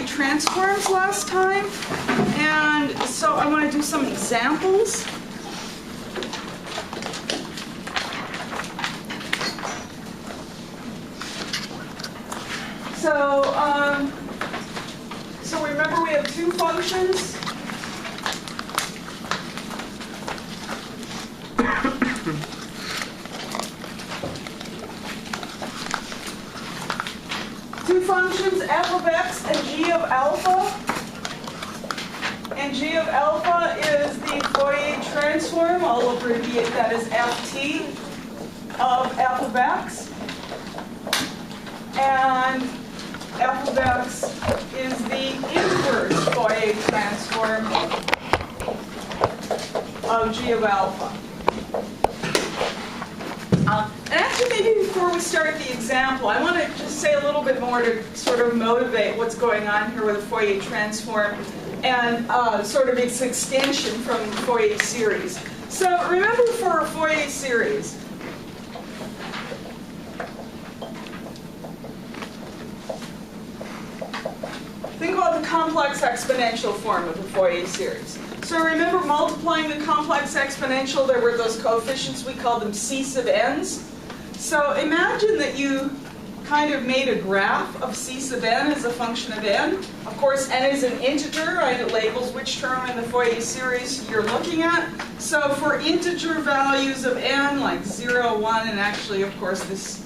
transforms last time, and so I want to do some examples. So remember we have two functions. Two functions, f of x and g of alpha. And g of alpha is the Fourier transform. I'll abbreviate that as ft of f of x. And f of x is the inverse Fourier transform of g of alpha. And actually, maybe before we start the example, I want to just say a little bit more to sort of motivate what's going on here with the Fourier transform and sort of its extension from the Fourier series. So remember, for a Fourier series, think about the complex exponential form of the Fourier series. So remember, multiplying the complex exponential, there were those coefficients, we called them c sub n's. So imagine that you kind of made a graph of c sub n as a function of n. Of course, n is an integer, right? It labels which term in the Fourier series you're looking at. So for integer values of n, like 0, 1, and actually, of course, this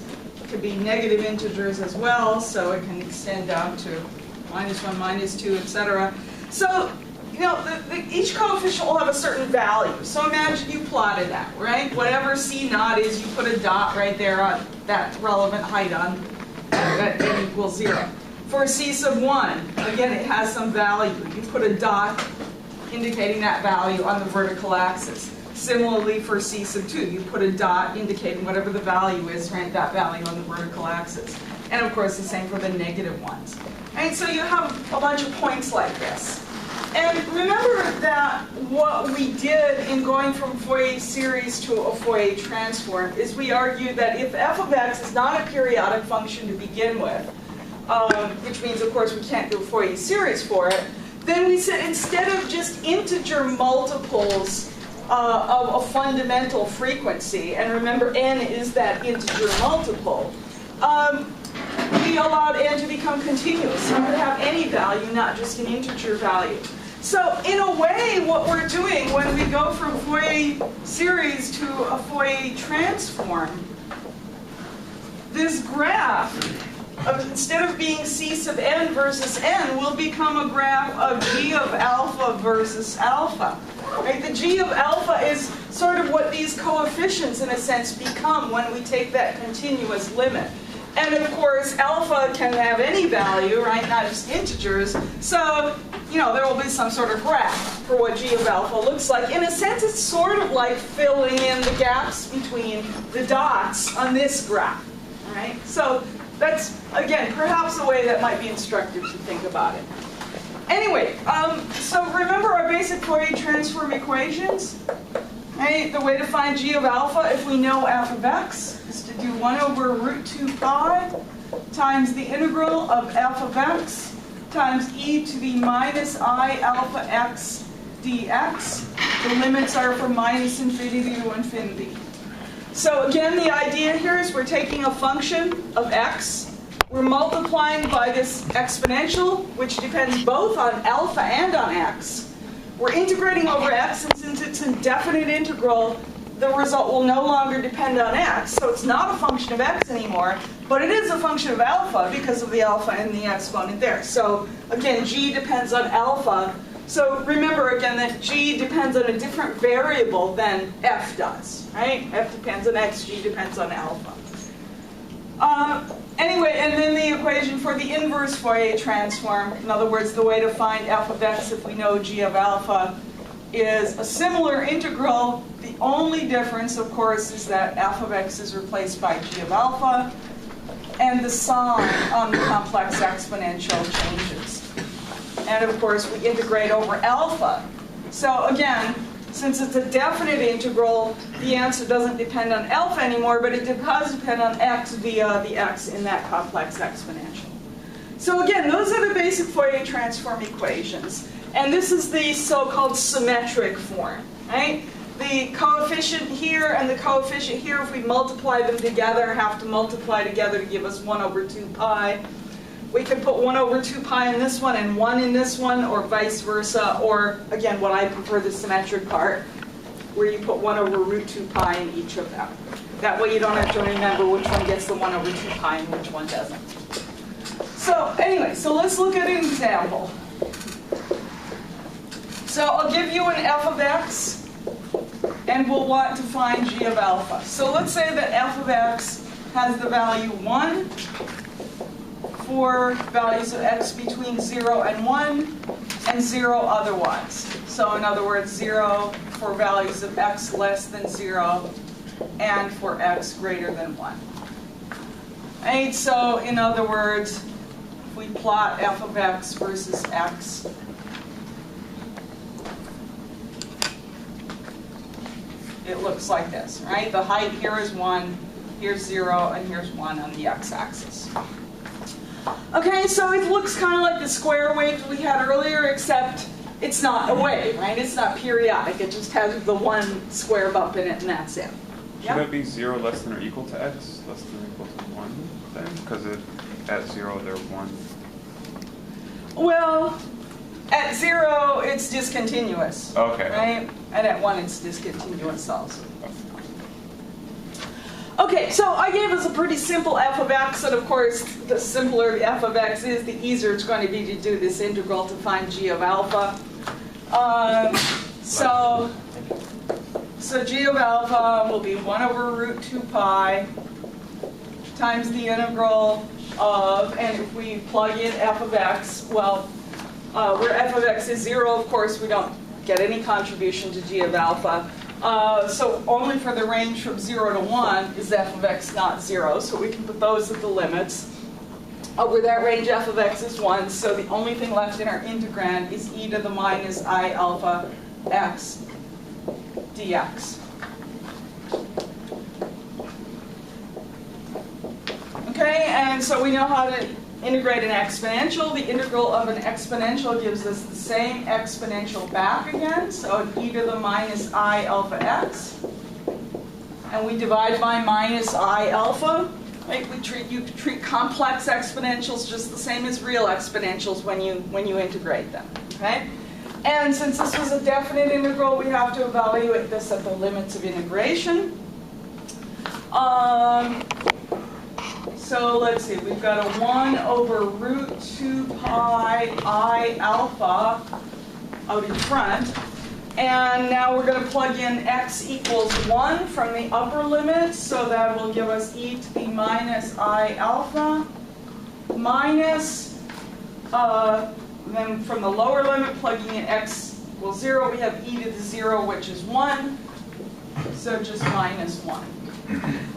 could be negative integers as well, so it can extend down to -1, -2, etc. So, you know, each coefficient will have a certain value. So imagine you plotted that, right? Whatever C naught is, you put a dot right there on that relevant height on that n equals 0. For C sub 1, again, it has some value. You put a dot indicating that value on the vertical axis. Similarly, for C sub 2, you put a dot indicating whatever the value is, right? That value on the vertical axis. And of course, the same for the negative ones. And so you have a bunch of points like this. And remember that what we did in going from Fourier series to a Fourier transform is we argued that if f of x is not a periodic function to begin with, which means, of course, we can't do a Fourier series for it, then we said instead of just integer multiples of a fundamental frequency, and remember n is that integer multiple, we allowed n to become continuous. So it would have any value, not just an integer value. So in a way, what we're doing when we go from Fourier series to a Fourier transform, this graph, instead of being c sub n versus n, will become a graph of g of alpha versus alpha. Right? The g of alpha is sort of what these coefficients, in a sense, become when we take that continuous limit. And of course, alpha can have any value, right? Not just integers. So, you know, there will be some sort of graph for what g of alpha looks like. In a sense, it's sort of like filling in the gaps between the dots on this graph, right? So that's, again, perhaps a way that might be instructive to think about it. Anyway, so remember our basic Fourier transform equations? Right? The way to find g of alpha, if we know f of x, is to do 1 over root 2 pi times the integral of f of x times e to the minus I alpha x dx. The limits are from minus infinity to infinity. So again, the idea here is we're taking a function of x, we're multiplying by this exponential, which depends both on alpha and on x. We're integrating over x, and since it's an indefinite integral, the result will no longer depend on x. So it's not a function of x anymore, but it is a function of alpha because of the alpha and the exponent there. So again, g depends on alpha. So remember again that g depends on a different variable than f does, right? F depends on x, g depends on alpha. Anyway, and then the equation for the inverse Fourier transform, in other words, the way to find f of x if we know g of alpha, is a similar integral. The only difference, of course, is that f of x is replaced by g of alpha, and the sign on the complex exponential changes. And of course, we integrate over alpha. So again, since it's a definite integral, the answer doesn't depend on alpha anymore, but it does depend on x via the x in that complex exponential. So again, those are the basic Fourier transform equations. And this is the so-called symmetric form, right? The coefficient here and the coefficient here, if we multiply them together, have to multiply together to give us 1 over 2 pi. We could put 1 over 2 pi in this one and 1 in this one, or vice versa. Or, again, what I prefer, the symmetric part, where you put 1 over root 2 pi in each of them. That way you don't have to remember which one gets the 1 over 2 pi and which one doesn't. So anyway, so let's look at an example. So I'll give you an f of x, and we'll want to find g of alpha. So let's say that f of x has the value 1 for values of x between 0 and 1, and 0 otherwise. So in other words, 0 for values of x less than 0, and for x greater than 1. Right? So in other words, if we plot f of x versus x, it looks like this, right? The height here is 1, here's 0, and here's 1 on the x-axis. Okay, so it looks kind of like the square wave we had earlier, except it's not a wave, right? It's not periodic. It just has the one square bump in it, and that's it. Should it be 0 less than or equal to x, less than or equal to 1 then? Because at 0 they're 1. Well, at 0 it's discontinuous. Okay. Right? And at 1 it's discontinuous also. Okay, so I gave us a pretty simple f of x, and of course the simpler the f of x is, the easier it's going to be to do this integral to find g of alpha. So g of alpha will be 1 over root 2 pi times the integral of, and if we plug in f of x, well, where f of x is 0, of course, we don't get any contribution to g of alpha. So only for the range from 0 to 1 is f of x not 0, so we can put those at the limits. Over that range, f of x is 1, so the only thing left in our integrand is e to the minus I alpha x dx. Okay, and so we know how to integrate an exponential. The integral of an exponential gives us the same exponential back again, so e to the minus I alpha x. And we divide by minus I alpha. Right? You treat complex exponentials just the same as real exponentials when you integrate them. Okay? And since this was a definite integral, we have to evaluate this at the limits of integration. So let's see, we've got a 1 over root 2 pi I alpha out in front. And now we're going to plug in x equals 1 from the upper limit, so that will give us e to the minus I alpha minus, then from the lower limit, plugging in x equals 0, we have e to the 0, which is 1, so just minus 1.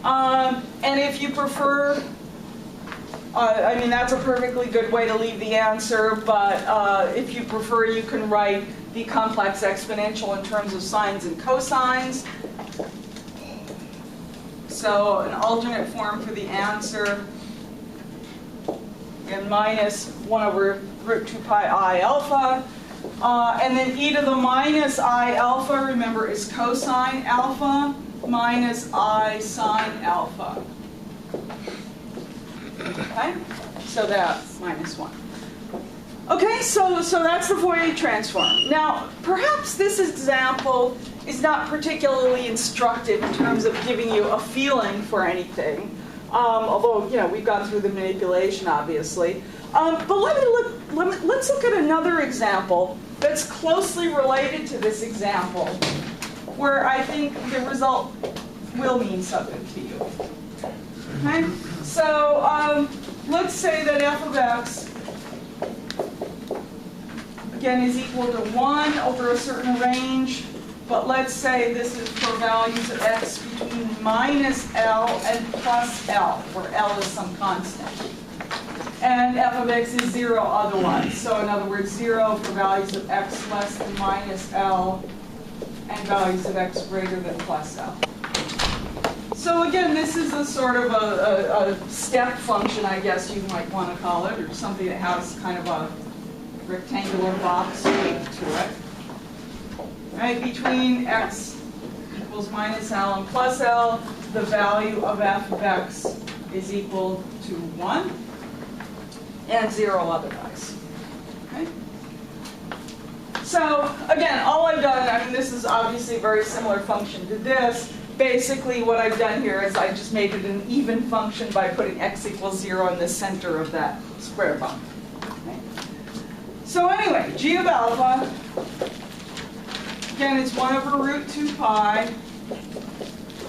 And if you prefer, I mean, that's a perfectly good way to leave the answer, but if you prefer, you can write the complex exponential in terms of sines and cosines. So an alternate form for the answer, and minus 1 over root 2 pi I alpha. And then e to the minus I alpha, remember, is cosine alpha minus I sine alpha. Okay, so that's minus 1. Okay, so that's the Fourier transform. Now, perhaps this example is not particularly instructive in terms of giving you a feeling for anything, although, you know, we've gone through the manipulation, obviously. But let's look at another example that's closely related to this example, where I think the result will mean something to you. Okay, so let's say that f of x again is equal to 1 over a certain range, but let's say this is for values of x between minus L and plus L, where L is some constant. And f of x is 0 otherwise. So in other words, 0 for values of x less than minus L, and values of x greater than plus L. So again, this is a sort of a step function, I guess you might want to call it, or something that has kind of a rectangular box shape to it. Right, between x equals minus L and plus L, the value of f of x is equal to 1 and 0 otherwise. Okay? So again, all I've done, I mean, this is obviously a very similar function to this. Basically, what I've done here is I just made it an even function by putting x equals 0 in the center of that square bump. Okay? So anyway, g of alpha, again, it's 1 over root 2 pi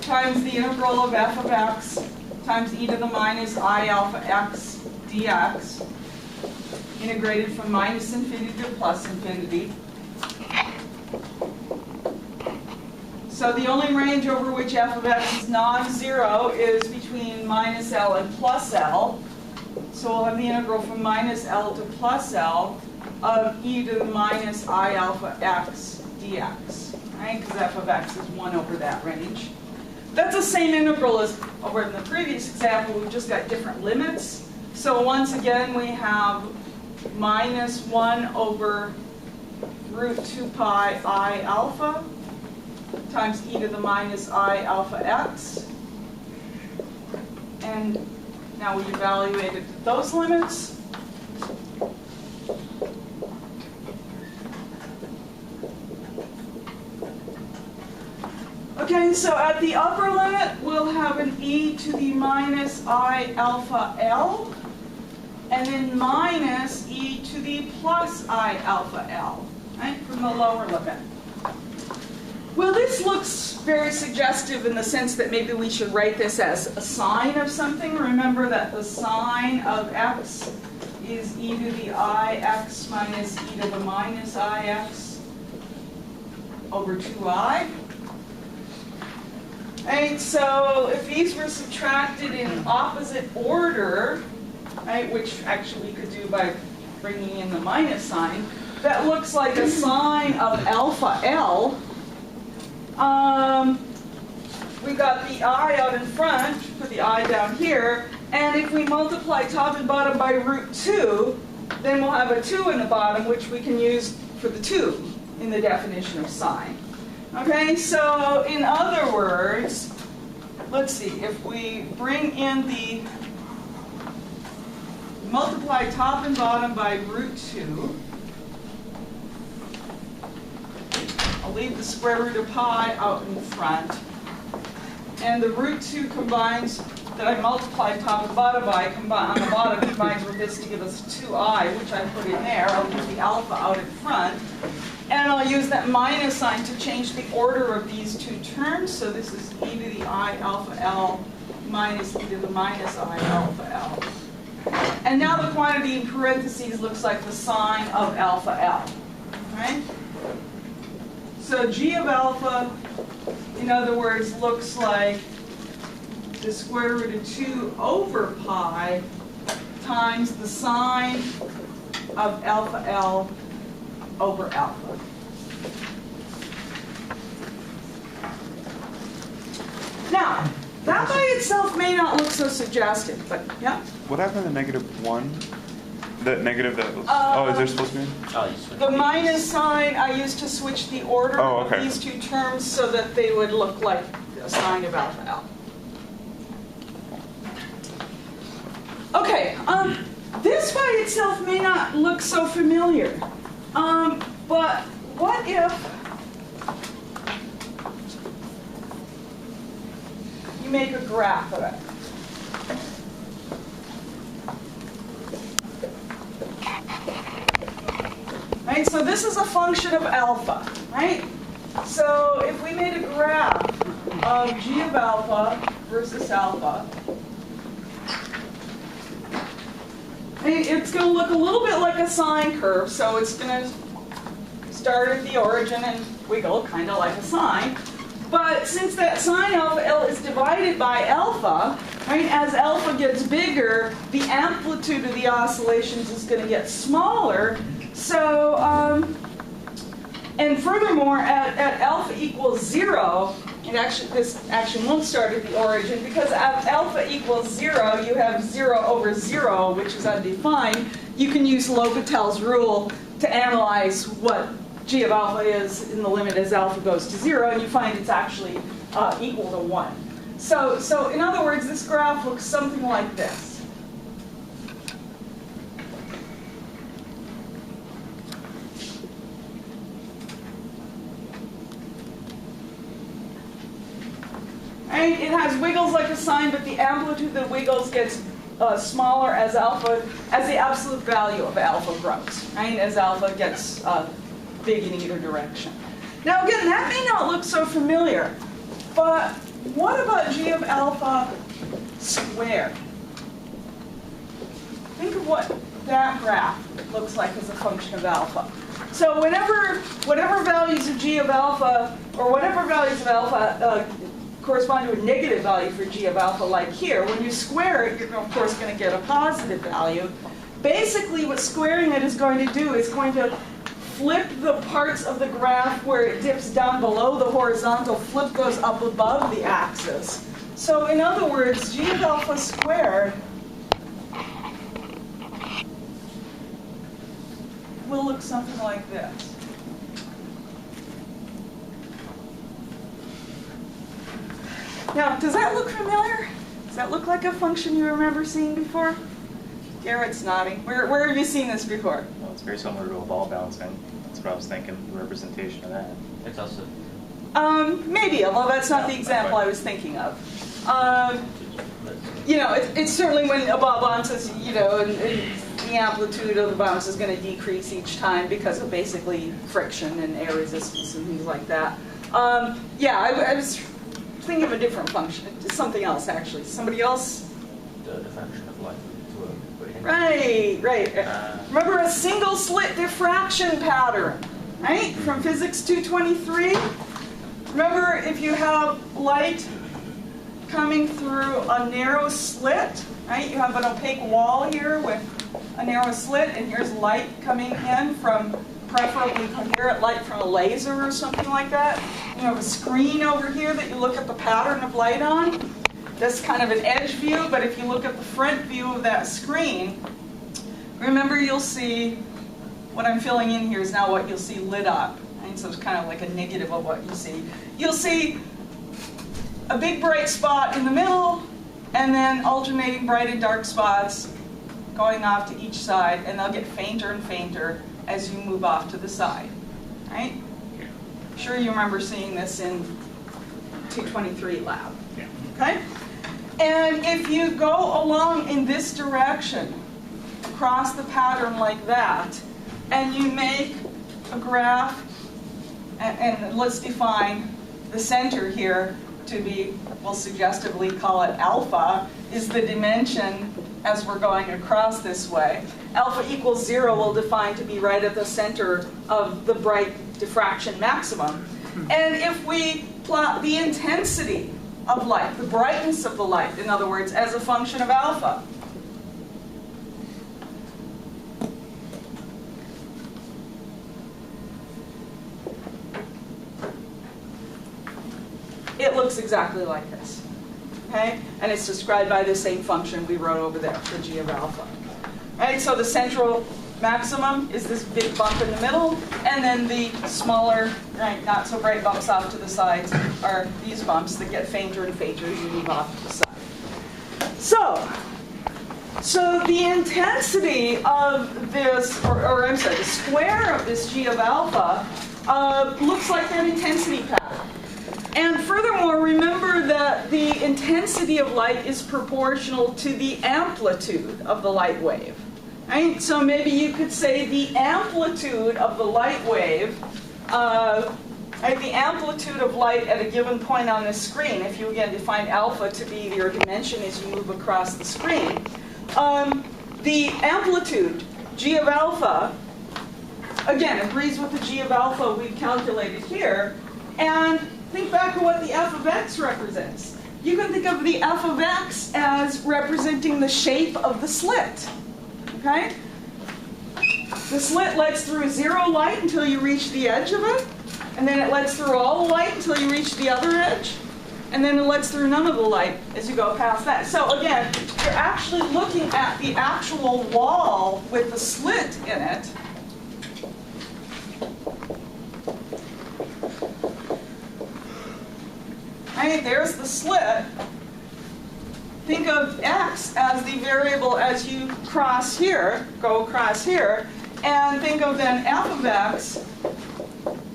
times the integral of f of x times e to the minus I alpha x dx, integrated from minus infinity to plus infinity. So the only range over which f of x is non-zero is between minus L and plus L. So we'll have the integral from minus L to plus L of e to the minus I alpha x dx, right? Because f of x is 1 over that range. That's the same integral as over in the previous example. We've just got different limits. So once again, we have minus 1 over root 2 pi I alpha times e to the minus I alpha x. And now we evaluated those limits. Okay, so at the upper limit, we'll have an e to the minus I alpha L, and then minus e to the plus I alpha L, right, from the lower limit. Well, this looks very suggestive in the sense that maybe we should write this as a sine of something. Remember that the sine of x is e to the ix minus e to the minus ix over 2I. Right, so if these were subtracted in opposite order, right, which actually we could do by bringing in the minus sign, that looks like a sine of alpha L. We've got the I out in front, put the I down here, and if we multiply top and bottom by root 2, then we'll have a 2 in the bottom, which we can use for the 2 in the definition of sine. Okay, so in other words, let's see, if we bring in the multiply top and bottom by root 2, I'll leave the square root of pi out in front, and the root 2 combines, that I multiplied top and bottom by, on the bottom combines with this to give us 2I, which I put in there. I'll use the alpha out in front. And I'll use that minus sign to change the order of these two terms. So this is e to the I alpha L minus e to the minus I alpha L. And now the quantity in parentheses looks like the sine of alpha L. Right? So g of alpha, in other words, looks like the square root of 2 over pi times the sine of alpha L over alpha. Now, that by itself may not look so suggestive, but yeah? What happened to -1? The negative that was... is there supposed to be? Oh, you switched. The minus sign I used to switch the order of these two terms so that they would look like a sine of alpha L. Okay, this by itself may not look so familiar. But what if you make a graph of it? Right, so this is a function of alpha, right? So if we made a graph of g of alpha versus alpha, it's going to look a little bit like a sine curve, so it's going to start at the origin and wiggle, kind of like a sine. But since that sine alpha L is divided by alpha, right, as alpha gets bigger, the amplitude of the oscillations is going to get smaller. So, and furthermore, at alpha equals 0, This actually won't start at the origin, because at alpha equals 0, you have 0 over 0, which is undefined. You can use L'Hopital's rule to analyze what g of alpha is in the limit as alpha goes to 0, and you find it's actually equal to 1. So in other words, this graph looks something like this. Right? It has wiggles like a sine, but the amplitude that wiggles gets smaller as the absolute value of alpha grows, right? As alpha gets big in either direction. Now again, that may not look so familiar, but what about g of alpha squared? Think of what that graph looks like as a function of alpha. So whatever values of g of alpha, or whatever values of alpha correspond to a negative value for g of alpha, like here, when you square it, you're of course going to get a positive value. Basically, what squaring it is going to do is going to flip the parts of the graph where it dips down below the horizontal, flip those up above the axis. So in other words, g of alpha squared will look something like this. Now, does that look familiar? Does that look like a function you remember seeing before? Garrett's nodding. Where have you seen this before? Well, it's very similar to a ball bouncing. That's what I was thinking, the representation of that. It's also... Maybe, although that's not the example I was thinking of. It's certainly when a ball bounces, and the amplitude of the bounce is going to decrease each time because of basically friction and air resistance and things like that. I was thinking of a different function, something else actually. Somebody else? The diffraction of light to a... Right. Remember a single slit diffraction pattern, right? From Physics 223? Remember, if you have light coming through a narrow slit, right? You have an opaque wall here with a narrow slit, and here's light coming in from preferably coherent light from a laser or something like that. You have a screen over here that you look at the pattern of light on. That's kind of an edge view, but if you look at the front view of that screen, remember you'll see, what I'm filling in here is now what you'll see lit up. Right? So it's kind of like a negative of what you see. You'll see a big bright spot in the middle, and then alternating bright and dark spots going off to each side, and they'll get fainter and fainter as you move off to the side, right? I'm sure you remember seeing this in 223 lab, okay? And if you go along in this direction, across the pattern like that, and you make a graph, and let's define the center here to be, we'll suggestively call it alpha, is the dimension as we're going across this way. Alpha equals 0 will define to be right at the center of the bright diffraction maximum. And if we plot the intensity of light, the brightness of the light, in other words, as a function of alpha, it looks exactly like this. Okay? And it's described by the same function we wrote over there, the g of alpha. Right? So the central maximum is this big bump in the middle, and then the smaller, right, not so bright bumps off to the sides are these bumps that get fainter and fainter as you move off to the side. So the intensity of this, or I'm sorry, the square of this g of alpha looks like that intensity pattern. And furthermore, remember that the intensity of light is proportional to the amplitude of the light wave. Right? So maybe you could say the amplitude of the light wave, the amplitude of light at a given point on the screen, if you again define alpha to be your dimension as you move across the screen, the amplitude, g of alpha, again, agrees with the g of alpha we've calculated here. And think back to what the f of x represents. You can think of the f of x as representing the shape of the slit. Okay? The slit lets through 0 light until you reach the edge of it. and then it lets through all the light until you reach the other edge, and then it lets through none of the light as you go past that. So again, you're actually looking at the actual wall with the slit in it. Right, there's the slit. Think of x as the variable as you cross here, go across here, and think of then f of x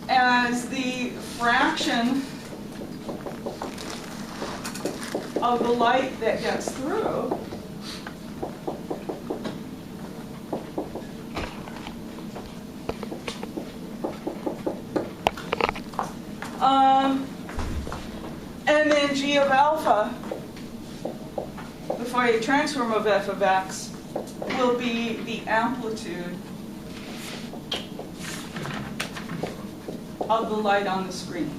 as the fraction of the light that gets through. And then g of alpha, the Fourier transform of f of x, will be the amplitude of the light on the screen.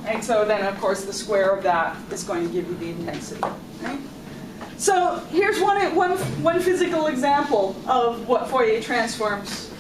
Right, so then, of course, the square of that is going to give you the intensity. Right? So here's one physical example of what Fourier transforms,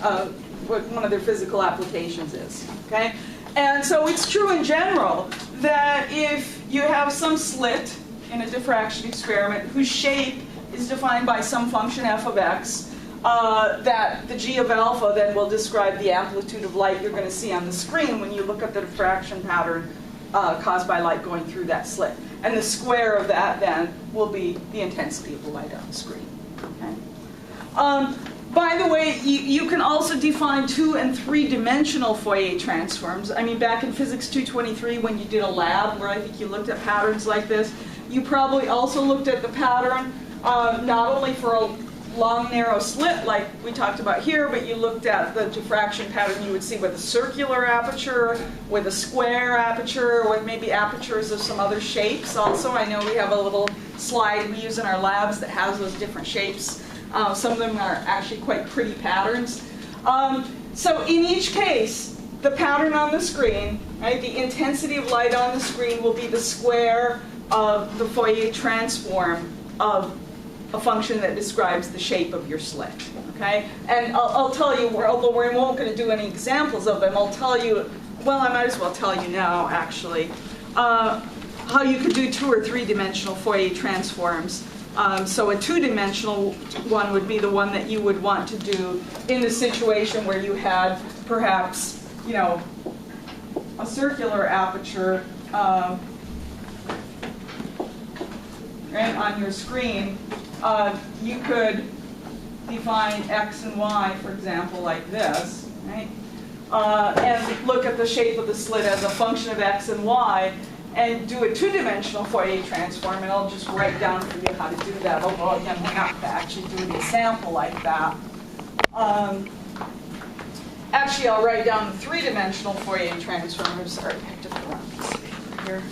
what one of their physical applications is. Okay? And so it's true in general that if you have some slit in a diffraction experiment whose shape is defined by some function f of x, that the g of alpha then will describe the amplitude of light you're going to see on the screen when you look at the diffraction pattern caused by light going through that slit. And the square of that then will be the intensity of the light on the screen. Okay? By the way, you can also define 2- and 3-dimensional Fourier transforms. I mean, back in Physics 223, when you did a lab where I think you looked at patterns like this, you probably also looked at the pattern not only for a long, narrow slit like we talked about here, but you looked at the diffraction pattern you would see with a circular aperture, with a square aperture, with maybe apertures of some other shapes also. I know we have a little slide we use in our labs that has those different shapes. Some of them are actually quite pretty patterns. So in each case, the pattern on the screen, right, the intensity of light on the screen will be the square of the Fourier transform of a function that describes the shape of your slit. Okay? And I'll tell you, although we won't going to do any examples of them, I'll tell you, well, I might as well tell you now, actually, how you could do 2- or 3-dimensional Fourier transforms. So a 2-dimensional one would be the one that you would want to do in the situation where you had perhaps, you know, a circular aperture right on your screen. You could define x and y, for example, like this, right? And look at the shape of the slit as a function of x and y, and do a 2-dimensional Fourier transform, and I'll just write down for you how to do that. Although, again, we're not actually doing an example like that. Actually, I'll write down the 3-dimensional Fourier transform. I'm sorry, I picked up the wrong piece of paper here.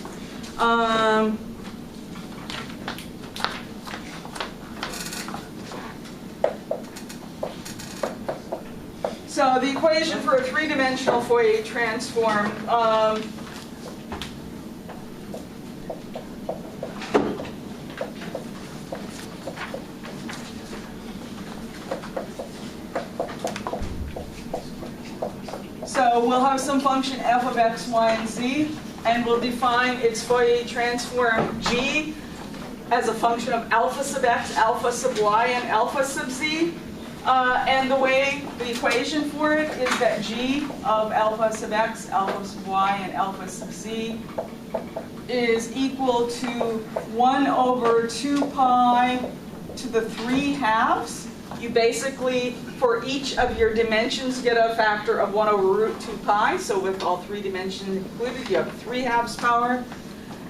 So the equation for a 3-dimensional Fourier transform so we'll have some function f of x, y, and z, and we'll define its Fourier transform g as a function of alpha sub x, alpha sub y, and alpha sub z. And the way the equation for it is that g of alpha sub x, alpha sub y, and alpha sub z is equal to 1 over 2 pi to the 3/2. You basically, for each of your dimensions, get a factor of 1 over root 2 pi. So with all 3 dimensions included, you have a 3/2 power.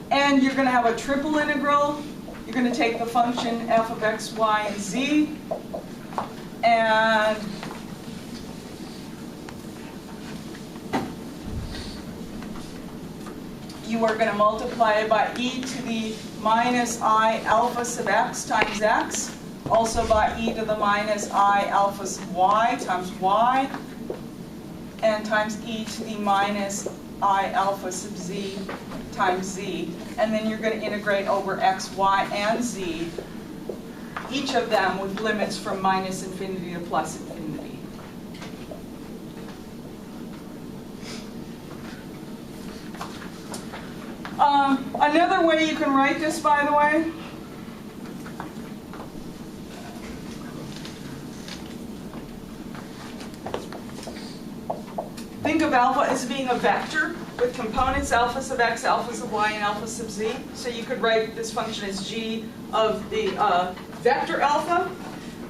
And you're going to have a triple integral. You're going to take the function f of x, y, and z. And you are going to multiply it by e to the minus I alpha sub x times x, also by e to the minus I alpha sub y times y, and times e to the minus I alpha sub z times z. And then you're going to integrate over x, y, and z, each of them with limits from minus infinity to plus infinity. Another way you can write this, by the way, think of alpha as being a vector with components alpha sub x, alpha sub y, and alpha sub z. So you could write this function as g of the vector alpha.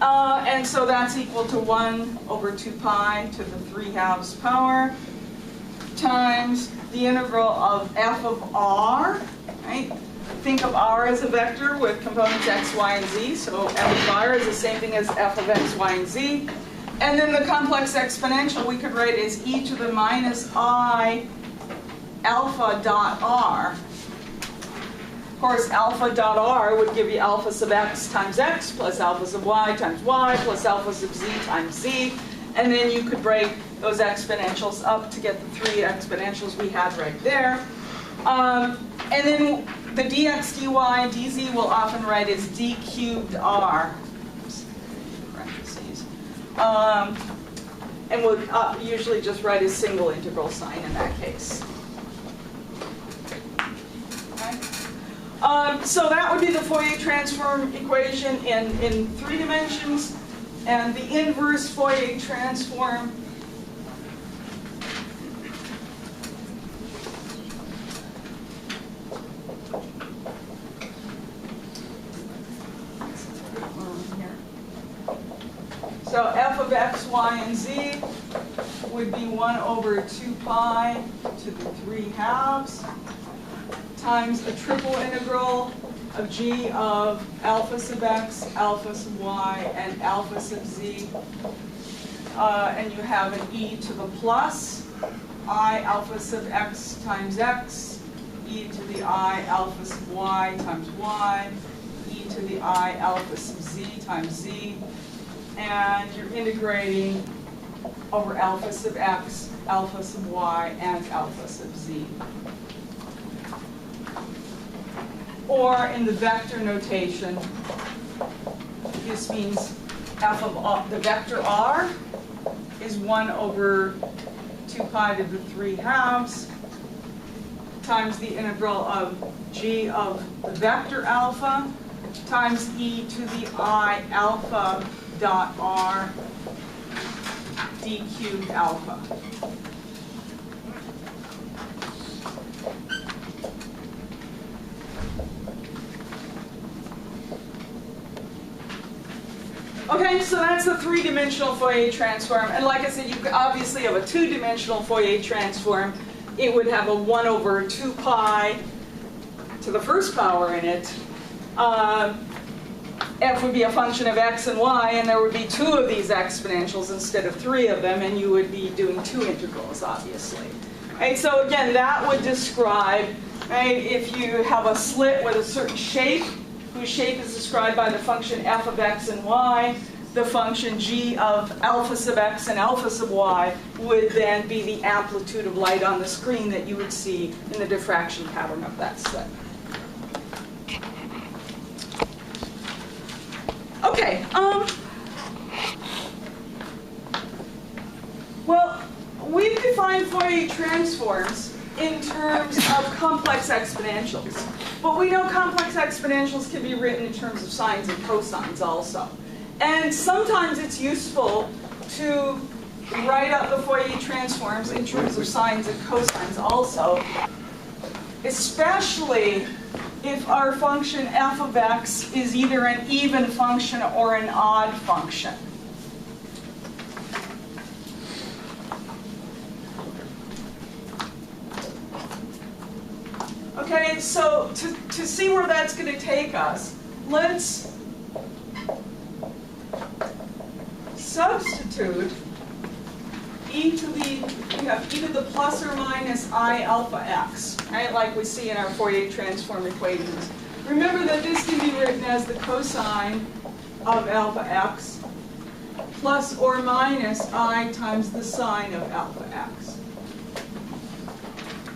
And so that's equal to 1 over 2 pi to the 3/2 power times the integral of f of r, right? Think of r as a vector with components x, y, and z. So f of r is the same thing as f of x, y, and z. And then the complex exponential we could write as e to the minus I alpha dot r. Of course, alpha dot r would give you alpha sub x times x plus alpha sub y times y plus alpha sub z times z. And then you could break those exponentials up to get the 3 exponentials we had right there. And then the dx, dy, and dz will often write as d cubed r. Parentheses. And we'll usually just write a single integral sign in that case. Okay. So that would be the Fourier transform equation in 3 dimensions, and the inverse Fourier transform so f of x, y, and z would be 1 over 2 pi to the 3/2 times a triple integral of g of alpha sub x, alpha sub y, and alpha sub z. And you have an e to the plus I alpha sub x times x, e to the I alpha sub y times y, e to the I alpha sub z times z. And you're integrating over alpha sub x, alpha sub y, and alpha sub z. Or in the vector notation, this means f of the vector r is 1 over 2 pi to the 3/2 times the integral of g of the vector alpha times e to the I alpha dot r d cubed alpha. Okay, so that's the 3-dimensional Fourier transform. And like I said, you obviously have a 2-dimensional Fourier transform. It would have a 1 over 2 pi to the first power in it. F would be a function of x and y, and there would be 2 of these exponentials instead of 3 of them, and you would be doing 2 integrals, obviously. Right, so again, that would describe, right, if you have a slit with a certain shape, whose shape is described by the function f of x and y, the function g of alpha sub x and alpha sub y would then be the amplitude of light on the screen that you would see in the diffraction pattern of that slit. Okay, well, we've defined Fourier transforms in terms of complex exponentials. But we know complex exponentials can be written in terms of sines and cosines also. And sometimes it's useful to write out the Fourier transforms in terms of sines and cosines also, especially if our function f of x is either an even function or an odd function. Okay, so to see where that's going to take us, let's substitute we have e to the plus or minus I alpha x, right, like we see in our Fourier transform equations. Remember that this can be written as the cosine of alpha x plus or minus I times the sine of alpha x.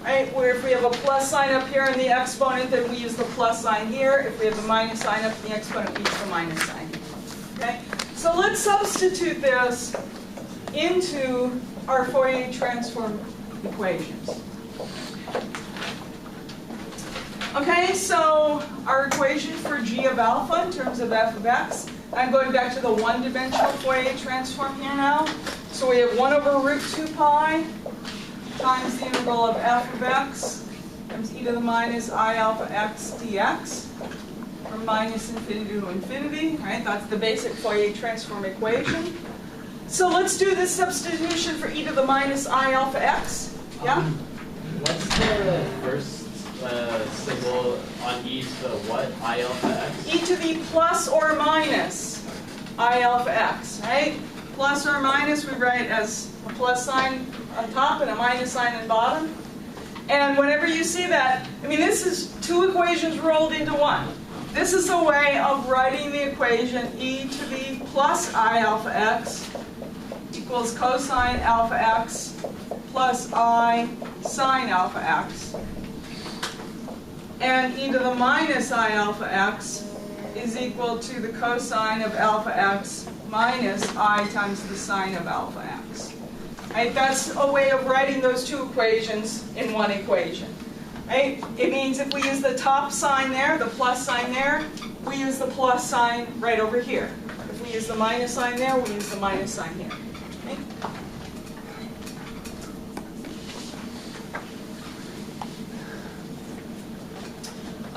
Right, where if we have a plus sign up here in the exponent, then we use the plus sign here. If we have the minus sign up in the exponent, we use the minus sign here. Okay? So let's substitute this into our Fourier transform equations. Okay, so our equation for g of alpha in terms of f of x, I'm going back to the one-dimensional Fourier transform here now. So we have 1 over root 2 pi times the integral of f of x times e to the minus I alpha x dx from minus infinity to infinity, right? That's the basic Fourier transform equation. So let's do this substitution for e to the minus I alpha x. Yeah? What's the first symbol on e to the what? I alpha x? E to the plus or minus I alpha x, right? Plus or minus we write as a plus sign on top and a minus sign on bottom. And whenever you see that, I mean, this is two equations rolled into one. This is a way of writing the equation e to the plus I alpha x equals cosine alpha x plus I sine alpha x. And e to the minus I alpha x is equal to the cosine of alpha x minus I times the sine of alpha x. Right? That's a way of writing those two equations in one equation. Right? It means if we use the top sign there, the plus sign there, we use the plus sign right over here. If we use the minus sign there, we use the minus sign here. Okay?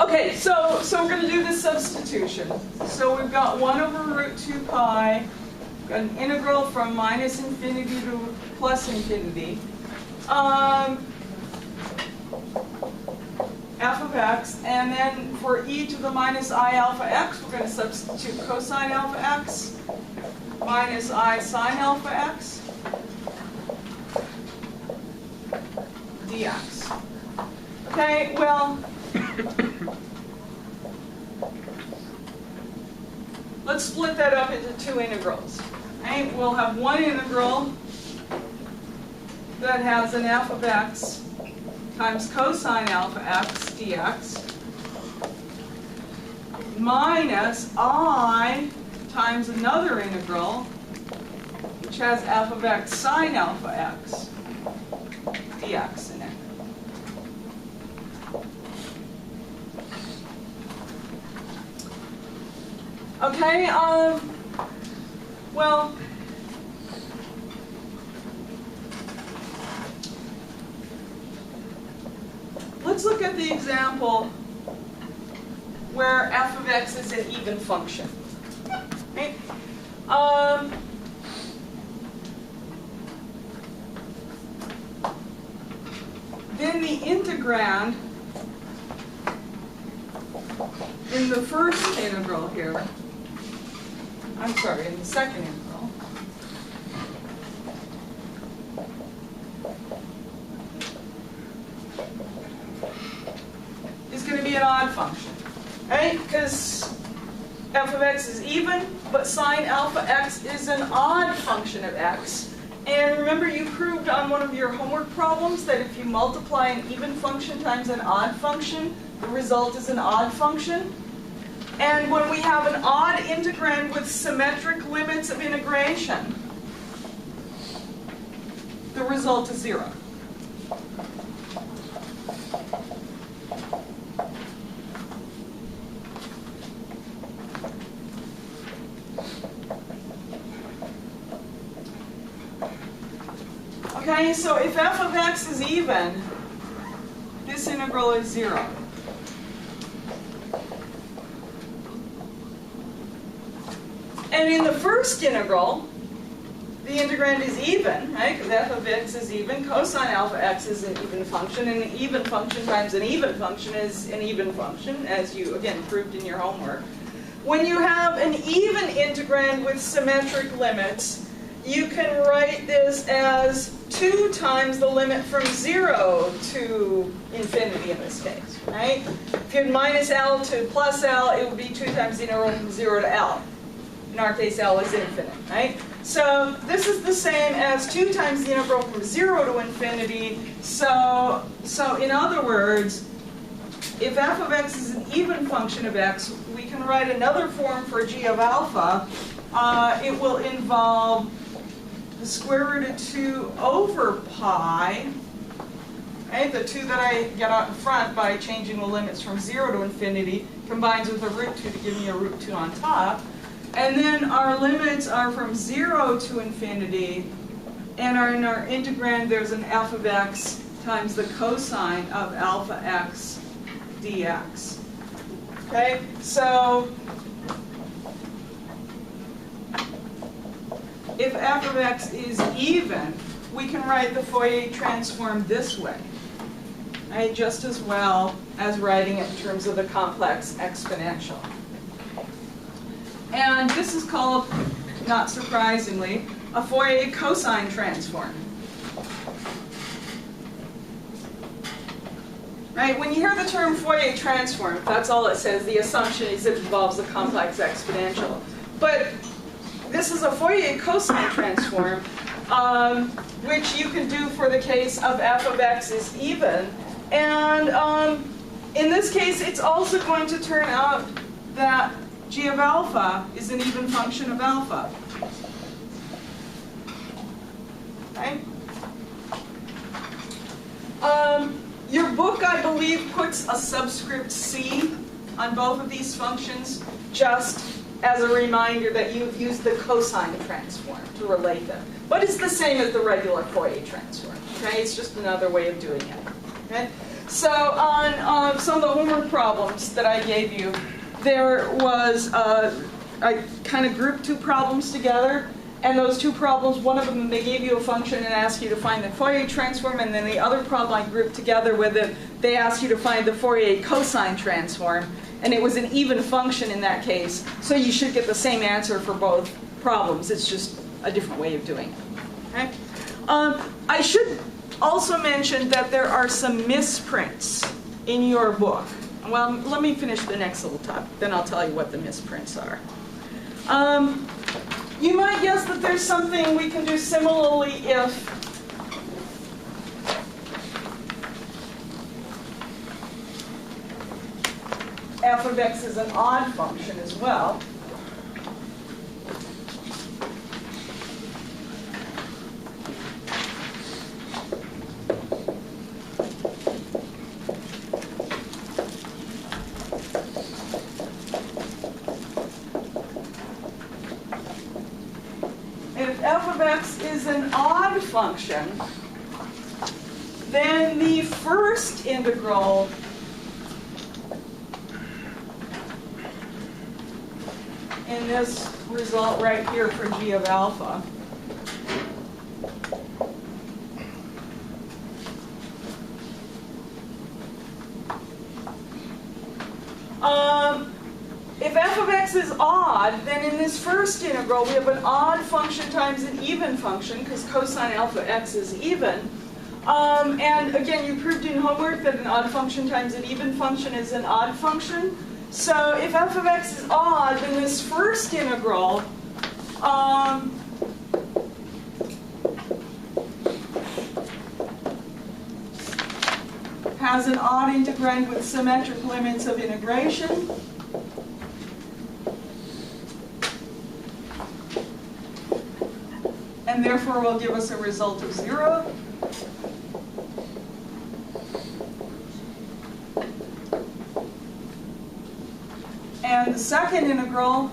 Okay, so we're going to do this substitution. So we've got 1 over root 2 pi, we've got an integral from minus infinity to plus infinity. F of x, and then for e to the minus I alpha x, we're going to substitute cosine alpha x minus I sine alpha x dx. Okay, well, let's split that up into two integrals. Right? We'll have one integral that has an f of x times cosine alpha x dx minus I times another integral which has f of x sine alpha x dx in it. Okay, well, let's look at the example where f of x is an even function. Right? Then the integrand in the first integral here, I'm sorry, in the second integral, is going to be an odd function, right? Because f of x is even, but sine alpha x is an odd function of x. And remember, you proved on one of your homework problems that if you multiply an even function times an odd function, the result is an odd function. And when we have an odd integrand with symmetric limits of integration, the result is 0. Okay, so if f of x is even, this integral is 0. And in the first integral, the integrand is even, right? Because f of x is even, cosine alpha x is an even function, and an even function times an even function is an even function, as you, again, proved in your homework. When you have an even integrand with symmetric limits, you can write this as 2 times the limit from 0 to infinity in this case, right? If you had minus L to plus L, it would be 2 times the integral from 0 to L. In our case, L is infinite, right? So this is the same as 2 times the integral from 0 to infinity. So in other words, if f of x is an even function of x, we can write another form for g of alpha. It will involve the square root of 2 over pi Okay, the 2 that I get out in front by changing the limits from 0 to infinity combines with a root 2 to give me a root 2 on top. And then our limits are from 0 to infinity, and in our integrand there's an f of x times the cosine of alpha x dx. Okay, so if f of x is even, we can write the Fourier transform this way, right? Just as well as writing it in terms of the complex exponential. And this is called, not surprisingly, a Fourier cosine transform. Right? When you hear the term Fourier transform, that's all it says. The assumption is it involves a complex exponential. But this is a Fourier cosine transform, which you can do for the case of f of x is even. And in this case, it's also going to turn out that g of alpha is an even function of alpha. Okay? Your book, I believe, puts a subscript c on both of these functions just as a reminder that you've used the cosine transform to relate them. But it's the same as the regular Fourier transform. Okay? It's just another way of doing it. Okay? So on some of the homework problems that I gave you, there was, I kind of grouped 2 problems together. And those 2 problems, one of them, they gave you a function and asked you to find the Fourier transform, and then the other problem I grouped together with it, they asked you to find the Fourier cosine transform, and it was an even function in that case, so you should get the same answer for both problems. It's just a different way of doing it. Okay? I should also mention that there are some misprints in your book. Well, let me finish the next little topic, then I'll tell you what the misprints are. You might guess that there's something we can do similarly if f of x is an odd function as well. If f of x is an odd function, then the first integral in this result right here for g of alpha if f of x is odd, then in this first integral we have an odd function times an even function, because cosine alpha x is even. And again, you proved in homework that an odd function times an even function is an odd function. So if f of x is odd, then this first integral has an odd integrand with symmetric limits of integration. And therefore will give us a result of 0. And the second integral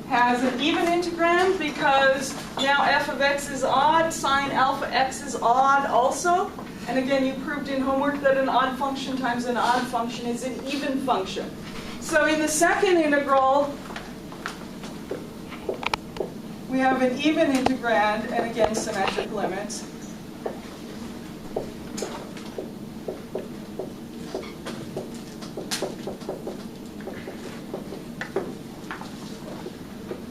has an even integrand because now f of x is odd, sine alpha x is odd also. And again, you proved in homework that an odd function times an odd function is an even function. So in the second integral, we have an even integrand, and again, symmetric limits.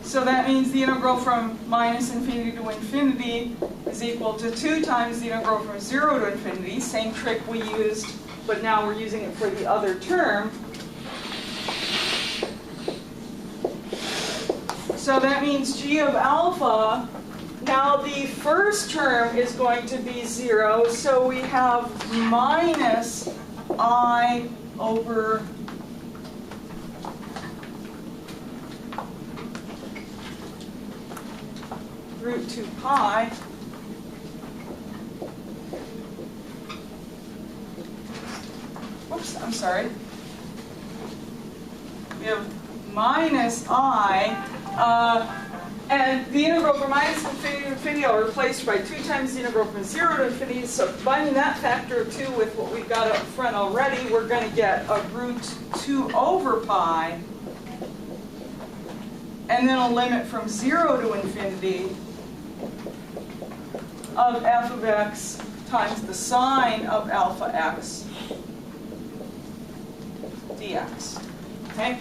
So that means the integral from minus infinity to infinity is equal to 2 times the integral from 0 to infinity. Same trick we used, but now we're using it for the other term. So that means g of alpha, now the first term is going to be 0, so we have minus I over root 2 pi sorry. We have minus I, and the integral from minus infinity to infinity I'll replace by 2 times the integral from 0 to infinity. So combining that factor of 2 with what we've got up front already, we're going to get a root 2 over pi, and then a limit from 0 to infinity of f of x times the sine of alpha x dx. Okay?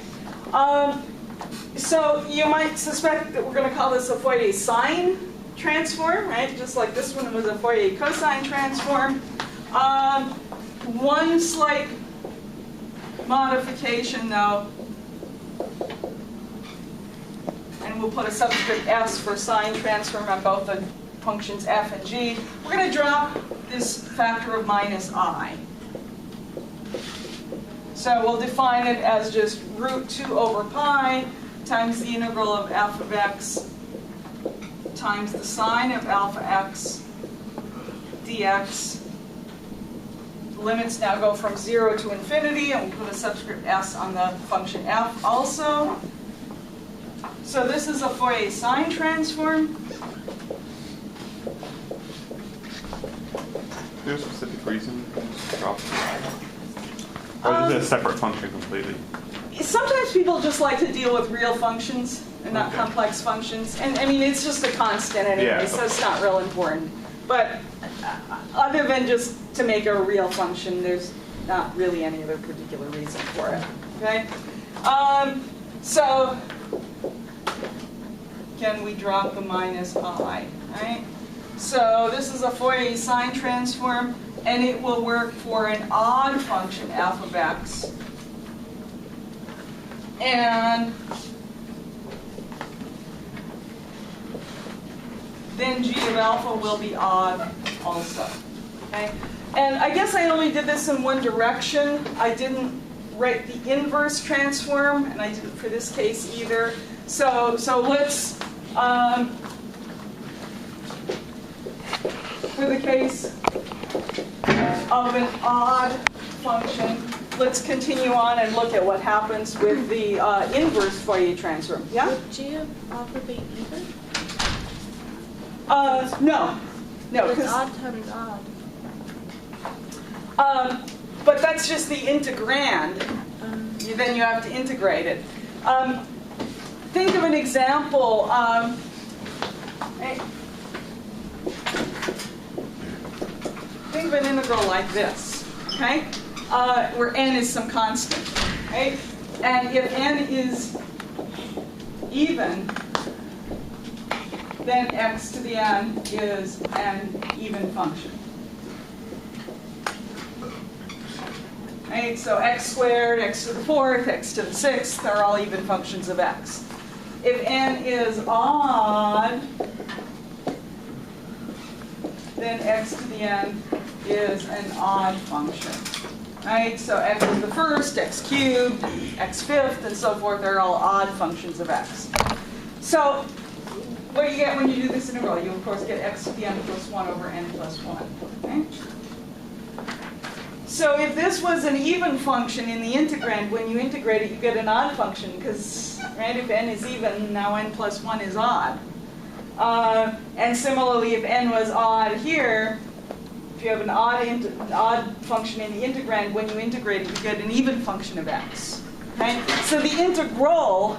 So you might suspect that we're going to call this a Fourier sine transform, right? Just like this one was a Fourier cosine transform. One slight modification, though, and we'll put a subscript s for sine transform on both the functions f and g. We're going to drop this factor of minus I. So we'll define it as just root 2 over pi times the integral of f of x times the sine of alpha x dx. The limits now go from 0 to infinity, and we'll put a subscript s on the function f also. So this is a Fourier sine transform. Is there a specific reason to drop it? Or is it a separate function completely? Sometimes people just like to deal with real functions and not Okay. complex functions. And I mean, it's just a constant anyway, Yeah. so it's not real important. But other than just to make a real function, there's not really any other particular reason for it. Okay? So, again, we drop the minus I, right? So this is a Fourier sine transform, and it will work for an odd function, f of x. And then g of alpha will be odd also. Okay? And I guess I only did this in one direction. I didn't write the inverse transform, and I didn't for this case either. So let's, for the case of an odd function, let's continue on and look at what happens with the inverse Fourier transform. Yeah? Would g of alpha be even? No. No, It's because odd times odd. but that's just the integrand. Then you have to integrate it. Think of an example. Think of an integral like this, okay? Where n is some constant, right? And if n is even, then x to the n is an even function. Right? So x squared, x to the 4th, x to the 6th are all even functions of x. If n is odd, then x to the n is an odd function. Right? So x to the 1st, x cubed, x 5th, and so forth are all odd functions of x. So what do you get when you do this integral? You, of course, get x to the n plus 1 over n plus 1. Okay? So if this was an even function in the integrand, when you integrate it, you get an odd function, because right, if n is even, now n plus 1 is odd. And similarly, if n was odd here, if you have an odd function in the integrand, when you integrate it, you get an even function of x. Okay? So the integral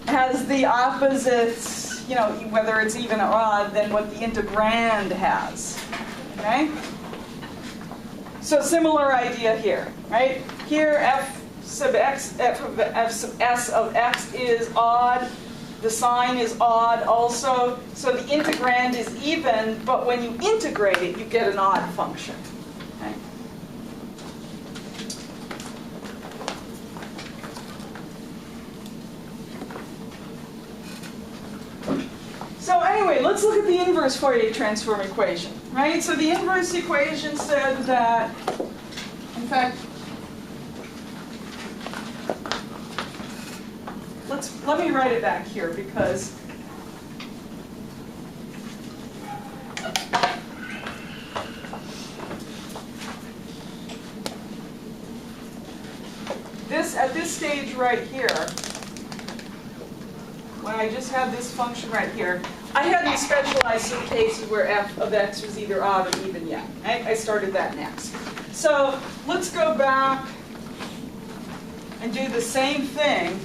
has the opposites, you know, whether it's even or odd, than what the integrand has. Okay? So similar idea here, right? Here f sub s of x is odd. The sign is odd also. So the integrand is even, but when you integrate it, you get an odd function. Okay? So anyway, let's look at the inverse Fourier transform equation, right? So the inverse equation said that, in fact, let me write it back here because right here, when I just had this function right here, I hadn't specialized some cases where f of x was either odd or even yet. I started that next. So let's go back and do the same thing.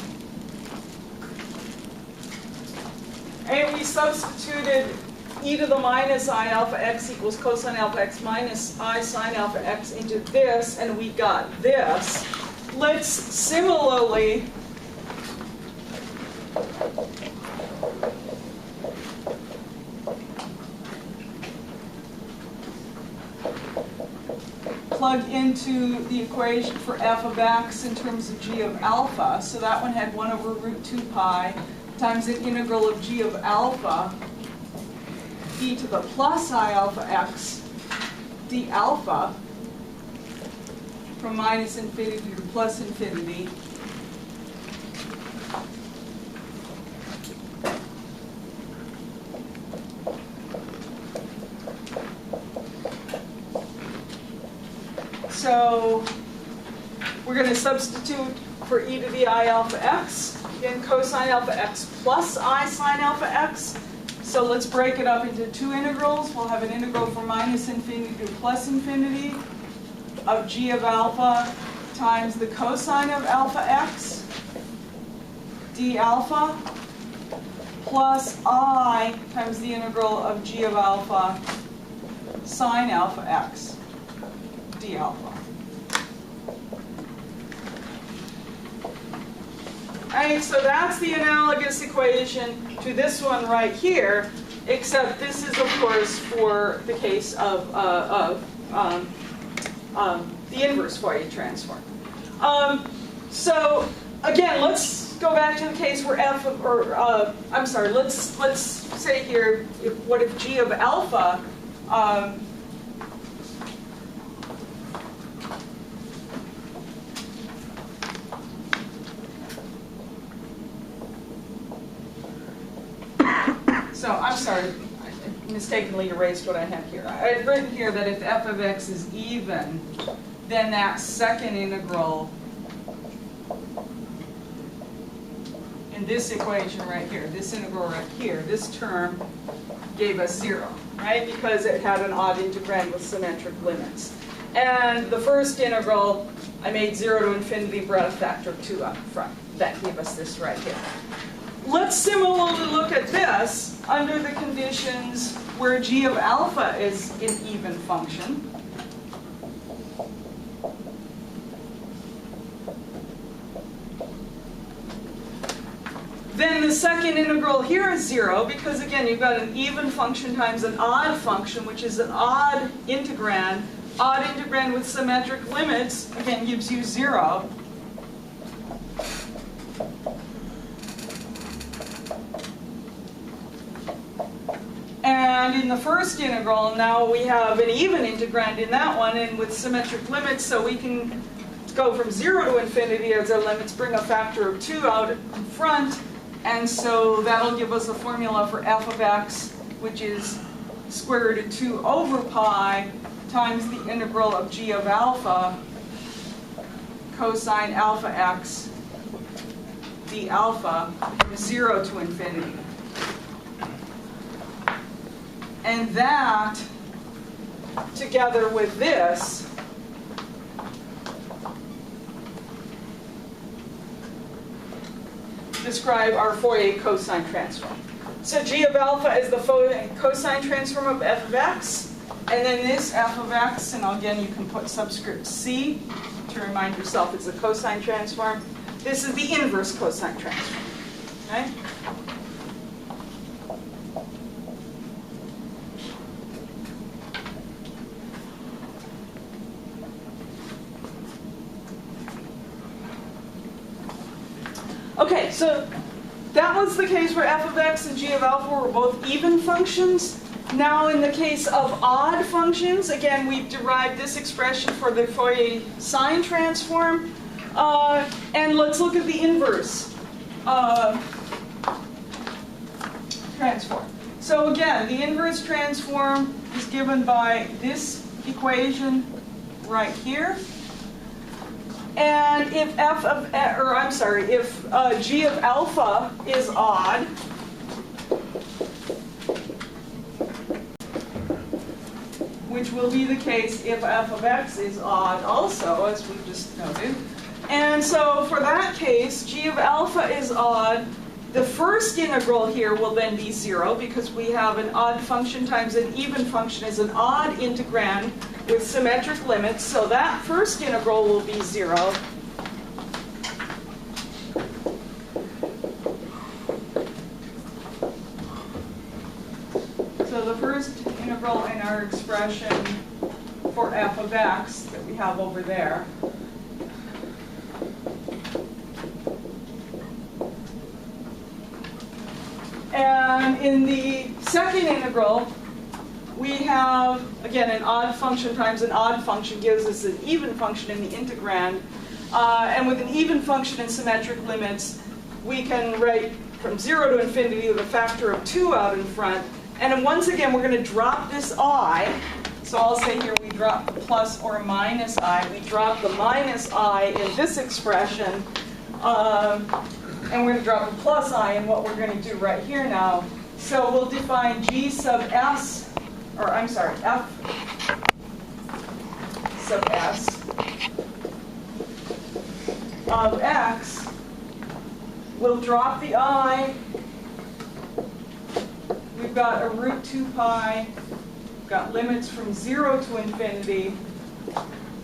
And we substituted e to the minus I alpha x equals cosine alpha x minus I sine alpha x into this, and we got this. Let's similarly plug into the equation for f of x in terms of g of alpha. So that one had 1 over root 2 pi times the integral of g of alpha e to the plus I alpha x d alpha from minus infinity to plus infinity. So we're going to substitute for e to the I alpha x, again cosine alpha x plus I sine alpha x. So let's break it up into two integrals. We'll have an integral from minus infinity to plus infinity of g of alpha times the cosine of alpha x d alpha plus I times the integral of g of alpha sine alpha x d alpha. Right, so that's the analogous equation to this one right here, except this is, of course, for the case of the inverse Fourier transform. So again, let's go back to the case where f of, let's say here, what if g of alpha So I'm sorry, I mistakenly erased what I had here. I had written here that if f of x is even, then that second integral in this equation right here, this integral right here, this term gave us 0, right? Because it had an odd integrand with symmetric limits. And the first integral, I made 0 to infinity, brought a factor of 2 up front. That gave us this right here. Let's similarly look at this under the conditions where g of alpha is an even function. Then the second integral here is 0 because, again, you've got an even function times an odd function, which is an odd integrand. Odd integrand with symmetric limits, again, gives you 0. And in the first integral, now we have an even integrand in that one, and with symmetric limits, so we can go from 0 to infinity as our limits, bring a factor of 2 out in front, and so that'll give us a formula for f of x, which is square root of 2 over pi times the integral of g of alpha cosine alpha x d alpha from 0 to infinity. And that, together with this, describe our Fourier cosine transform. So g of alpha is the Fourier cosine transform of f of x, and then this f of x, and again you can put subscript c to remind yourself it's a cosine transform. This is the inverse cosine transform. Okay? Okay, so that was the case where f of x and g of alpha were both even functions. Now in the case of odd functions, again, we've derived this expression for the Fourier sine transform. And let's look at the inverse transform. So again, the inverse transform is given by this equation right here. And if g of alpha is odd, which will be the case if f of x is odd also, as we just noted. And so for that case, g of alpha is odd. The first integral here will then be 0 because we have an odd function times an even function is an odd integrand with symmetric limits. So that first integral will be 0. So the first integral in our expression for f of x that we have over there and in the second integral, we have, again, an odd function times an odd function gives us an even function in the integrand. And with an even function in symmetric limits, we can write from 0 to infinity with a factor of 2 out in front. And then once again, we're going to drop this I. So I'll say here we drop the plus or minus I. We drop the minus I in this expression. And we're going to drop a plus I in what we're going to do right here now. So we'll define g sub s, or I'm sorry, f sub s of x. We'll drop the I. We've got a root 2 pi. We've got limits from 0 to infinity.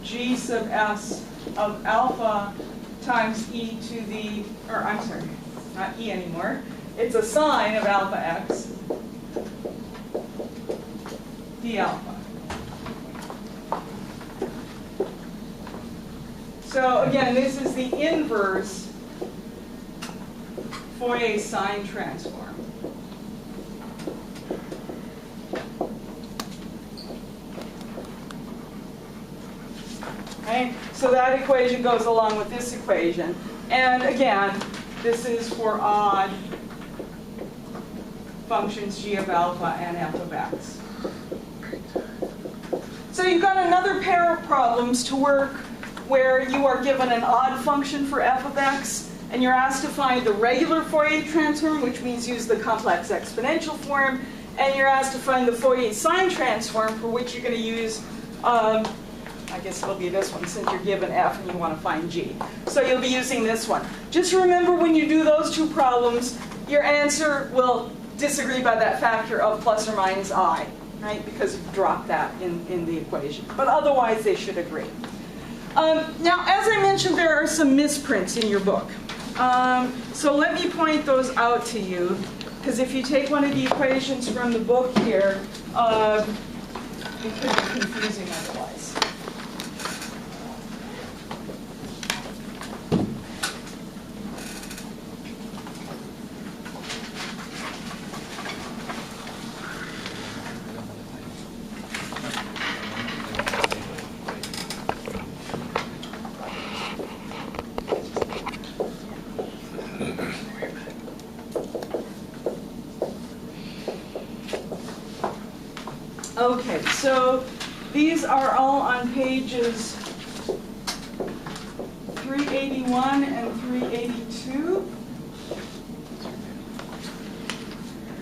G sub s of alpha times e to the, or I'm sorry, not e anymore. It's a sine of alpha x d alpha. So again, this is the inverse Fourier sine transform. Right? So that equation goes along with this equation. And again, this is for odd functions g of alpha and f of x. So you've got another pair of problems to work where you are given an odd function for f of x, and you're asked to find the regular Fourier transform, which means use the complex exponential form, and you're asked to find the Fourier sine transform, for which you're going to use I guess it'll be this one since you're given f and you want to find g. So you'll be using this one. Just remember when you do those two problems, your answer will disagree by that factor of plus or minus I, right? Because you've dropped that in the equation. But otherwise, they should agree. Now, as I mentioned, there are some misprints in your book. So let me point those out to you. Because if you take one of the equations from the book here, it could be confusing otherwise. Okay, so these are all on pages 381 and 382.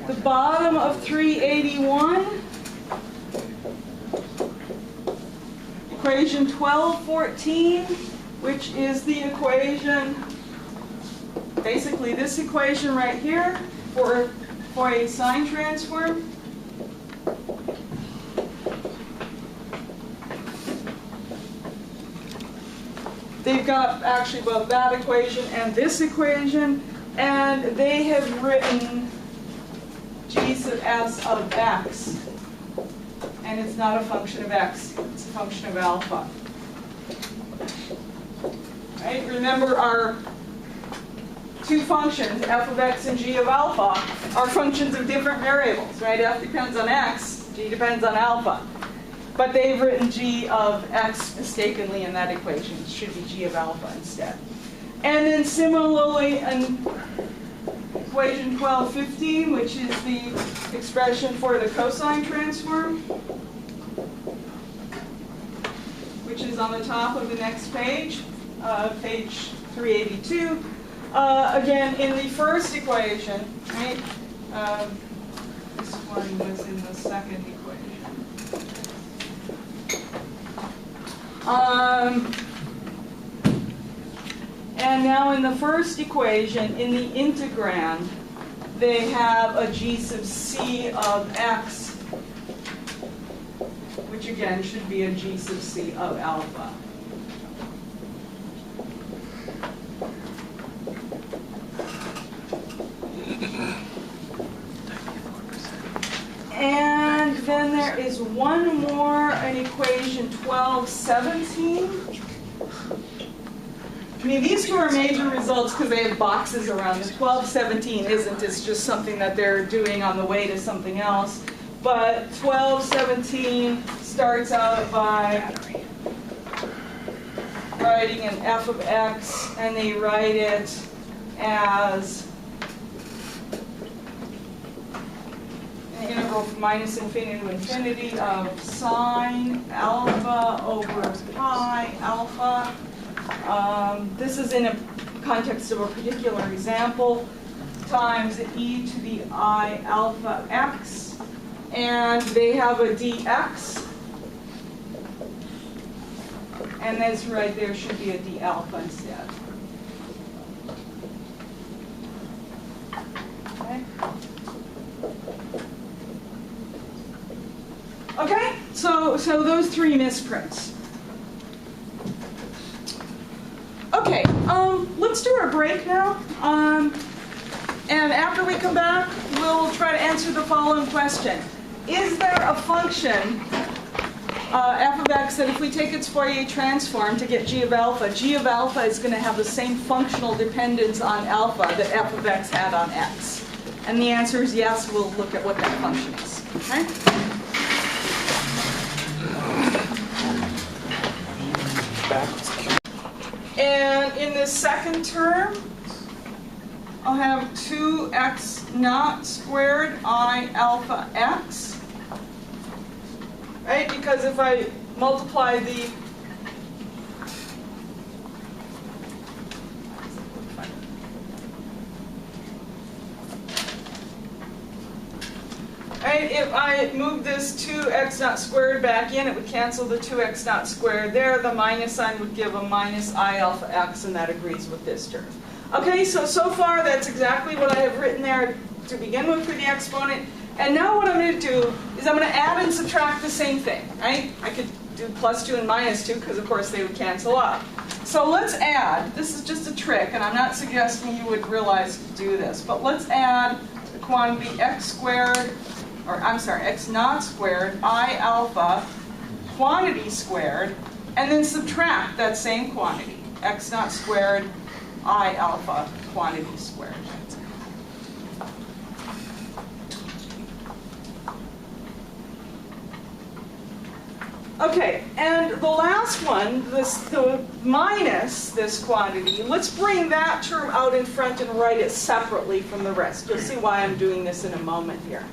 The bottom of 381, equation 1214, which is the equation, basically this equation right here for Fourier sine transform. They've got actually both that equation and this equation, and they have written g sub s of x, and it's not a function of x, it's a function of alpha. Right? Remember our two functions, f of x and g of alpha, are functions of different variables, right? F depends on x, g depends on alpha. But they've written g of x mistakenly in that equation. It should be g of alpha instead. And then similarly, in equation 1215, which is the expression for the cosine transform, which is on the top of the next page. page 382. Again, in the first equation, right? This one was in the second equation. And now in the first equation, in the integrand, they have a g sub c of x, which again should be a g sub c of alpha. And then there is one more, an equation 1217. I mean, these two are major results because they have boxes around them. 1217 isn't, it's just something that they're doing on the way to something else. But 1217 starts out by writing an f of x, and they write it as an integral from minus infinity to infinity of sine alpha over pi alpha. This is in a context of a particular example, times e to the I alpha x, and they have a dx, and this right there should be a d alpha instead. Okay? Okay, so those three misprints. Okay, let's do our break now. And after we come back, we'll try to answer the following question. Is there a function, f of x, that if we take its Fourier transform to get g of alpha is going to have the same functional dependence on alpha that f of x had on x? And the answer is yes. We'll look at what that function is. Okay? And in the second term, I'll have 2x naught squared I alpha x. Right? Because if I multiply the right, if I move this 2x naught squared back in, it would cancel the 2x naught squared there. The minus sign would give a minus I alpha x, and that agrees with this term. Okay, so far that's exactly what I have written there to begin with for the exponent. And now what I'm going to do is I'm going to add and subtract the same thing, right? I could do plus 2 and minus 2 because, of course, they would cancel out. So let's add. This is just a trick, and I'm not suggesting you would realize to do this. But let's add the quantity x squared, or I'm sorry, x naught squared, I alpha, quantity squared, and then subtract that same quantity, x naught squared, I alpha, quantity squared. Okay, and the last one, the minus this quantity, let's bring that term out in front and write it separately from the rest. You'll see why I'm doing this in a moment here.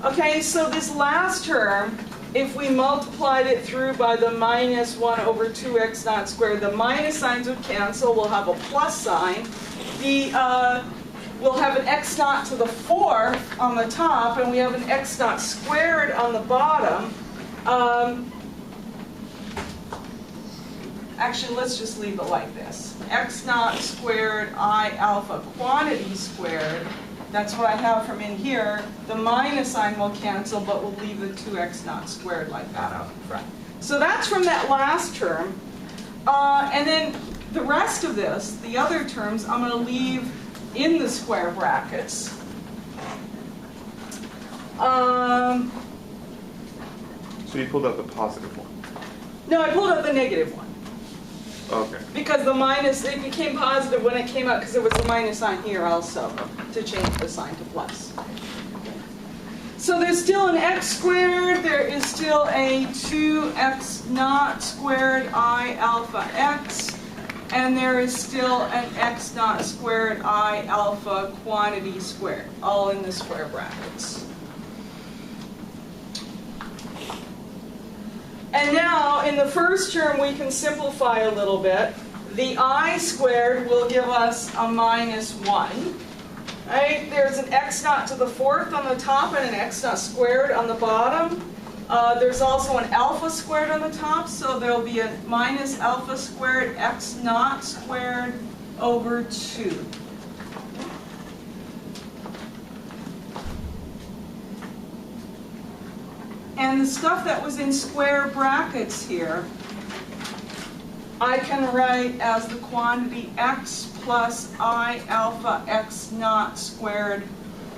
Okay, so this last term, if we multiplied it through by the minus 1 over 2x naught squared, the minus signs would cancel. We'll have a plus sign. We'll have an x naught to the 4th on the top, and we have an x naught squared on the bottom. Actually, let's just leave it like this. X naught squared I alpha quantity squared. That's what I have from in here. The minus sign will cancel, but we'll leave the 2x naught squared like that out in front. So that's from that last term. And then the rest of this, the other terms, I'm going to leave in the square brackets. So you pulled out the positive one? No, I pulled out the negative one. Okay. Because the minus, it became positive when it came out because there was a minus sign here also to change the sign to plus. So there's still an x squared, there is still a 2x naught squared I alpha x, and there is still an x naught squared I alpha quantity squared, all in the square brackets. And now, in the first term, we can simplify a little bit. The I squared will give us a minus 1. Right? There's an x naught to the fourth on the top and an x naught squared on the bottom. There's also an alpha squared on the top, so there'll be a minus alpha squared x naught squared over 2. And the stuff that was in square brackets here, I can write as the quantity x plus I alpha x naught squared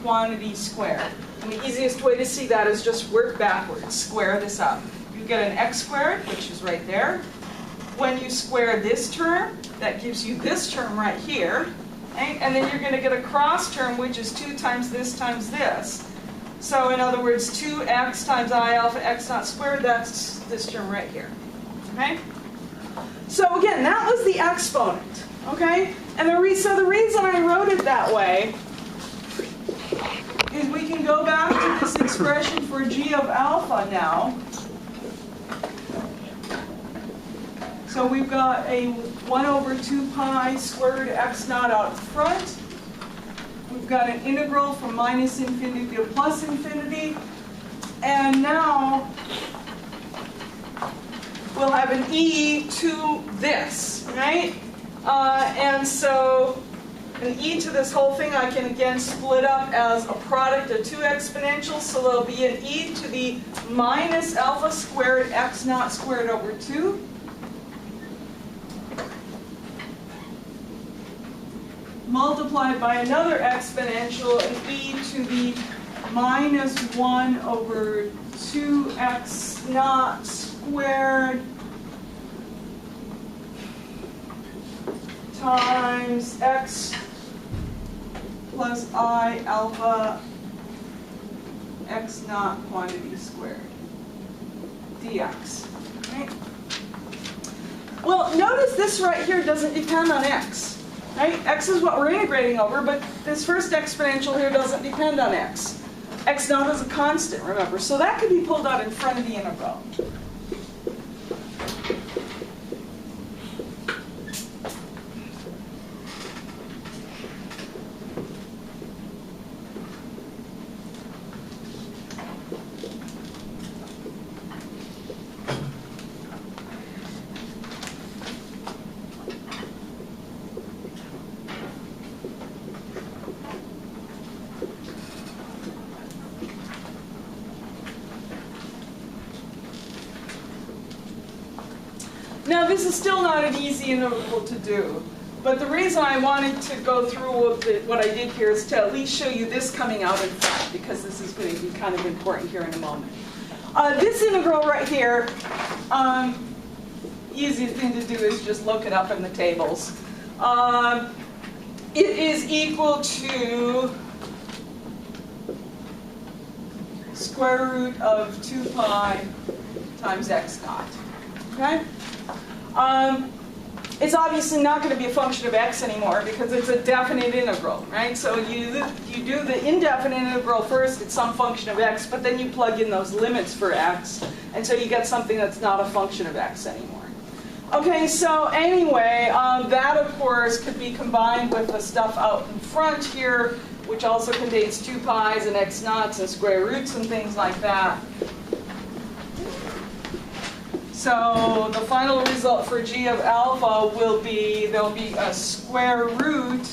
quantity squared. And the easiest way to see that is just work backwards, square this up. You get an x squared, which is right there. When you square this term, that gives you this term right here. Okay? And then you're going to get a cross term, which is 2 times this times this. So in other words, 2x times I alpha x naught squared, that's this term right here. Okay? So again, that was the exponent. Okay? And so the reason I wrote it that way is we can go back to this expression for g of alpha now. So we've got a 1 over 2 pi square root of x naught out front. We've got an integral from minus infinity to plus infinity. And now we'll have an e to this, right? And so an e to this whole thing I can again split up as a product of 2 exponentials. So there'll be an e to the minus alpha squared x naught squared over 2. Multiplied by another exponential, an e to the minus 1 over 2x naught squared times x plus I alpha x naught quantity squared dx. Right? Well, notice this right here doesn't depend on x. Right? X is what we're integrating over, but this first exponential here doesn't depend on x. X naught is a constant, remember, so that could be pulled out in front of the integral. Now this is still not an easy integral to do, but the reason I wanted to go through what I did here is to at least show you this coming out in front, because this is going to be kind of important here in a moment. This integral right here, easiest thing to do is just look it up in the tables. It is equal to square root of 2 pi times x naught. Okay? It's obviously not going to be a function of x anymore because it's a definite integral, right? So you do the indefinite integral first, it's some function of x, but then you plug in those limits for x, and so you get something that's not a function of x anymore. Okay, so anyway, that of course could be combined with the stuff out in front here, which also contains 2 pi's and x naughts and square roots and things like that. So the final result for g of alpha will be, there'll be a square root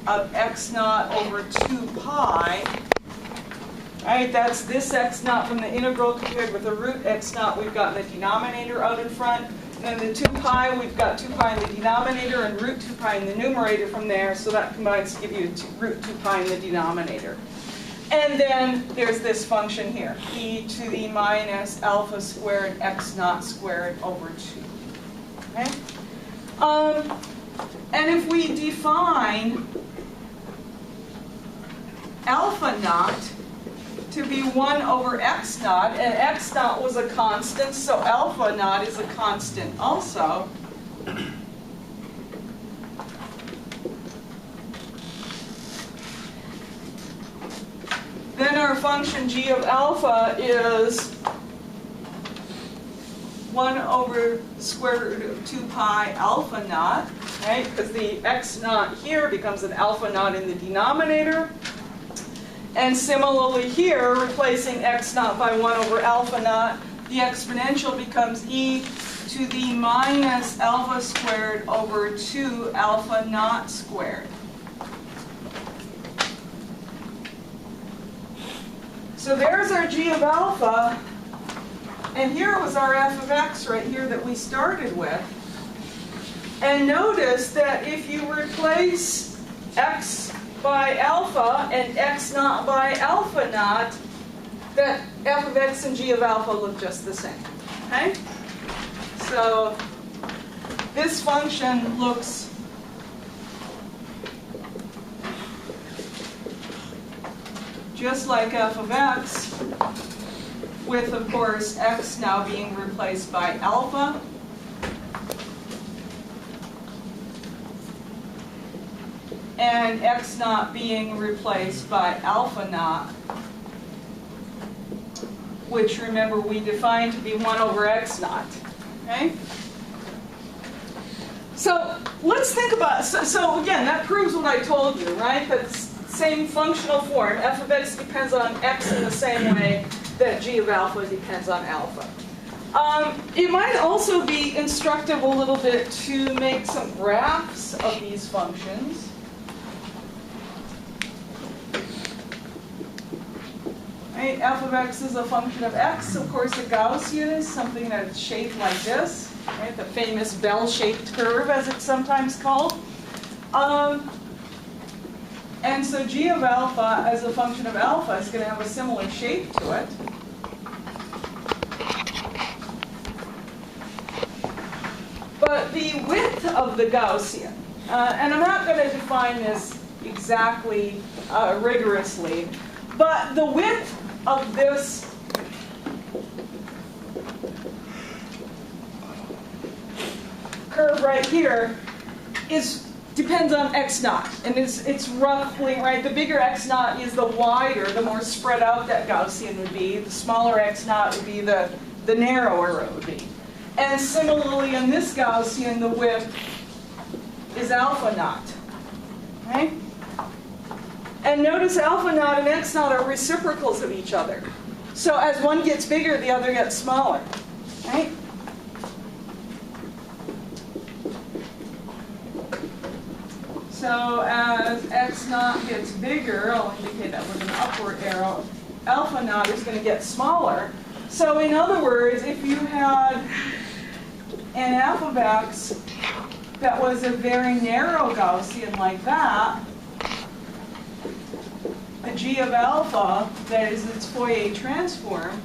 of x naught over 2 pi. Right, that's this x naught from the integral compared with the root x naught we've got in the denominator out in front. And then the 2 pi, we've got 2 pi in the denominator and root 2 pi in the numerator from there. So that combines to give you root 2 pi in the denominator. And then there's this function here, e to the minus alpha squared x naught squared over 2. Okay? And if we define alpha naught to be 1 over x naught, and x naught was a constant, so alpha naught is a constant also. Then our function g of alpha is 1 over the square root of 2 pi alpha naught, right? Because the x naught here becomes an alpha naught in the denominator. And similarly here, replacing x naught by 1 over alpha naught, the exponential becomes e to the minus alpha squared over 2 alpha naught squared. So there's our g of alpha, and here was our f of x right here that we started with. And notice that if you replace x by alpha and x naught by alpha naught, that f of x and g of alpha look just the same. Okay? So this function looks just like f of x, with, of course, x now being replaced by alpha. And x naught being replaced by alpha naught, which, remember, we defined to be 1 over x naught. Okay? So let's think about, so again, that proves what I told you, right? That same functional form, f of x depends on x in the same way that g of alpha depends on alpha. It might also be instructive a little bit to make some graphs of these functions. Right? F of x is a function of x. Of course, a Gaussian is something that's shaped like this, right? The famous bell-shaped curve, as it's sometimes called. And so g of alpha as a function of alpha is going to have a similar shape to it. But the width of the Gaussian, and I'm not going to define this exactly rigorously, but the width of this curve right here depends on x naught, and it's roughly, right, the bigger x naught is the wider, the more spread out that Gaussian would be. The smaller x naught would be the narrower it would be. And similarly in this Gaussian, the width is alpha naught. Okay? And notice alpha naught and x naught are reciprocals of each other. So as one gets bigger, the other gets smaller. Right? So as x naught gets bigger, I'll indicate that with an upward arrow, alpha naught is going to get smaller. So in other words, if you had an f of x that was a very narrow Gaussian like that, the g of alpha, that is its Fourier transform,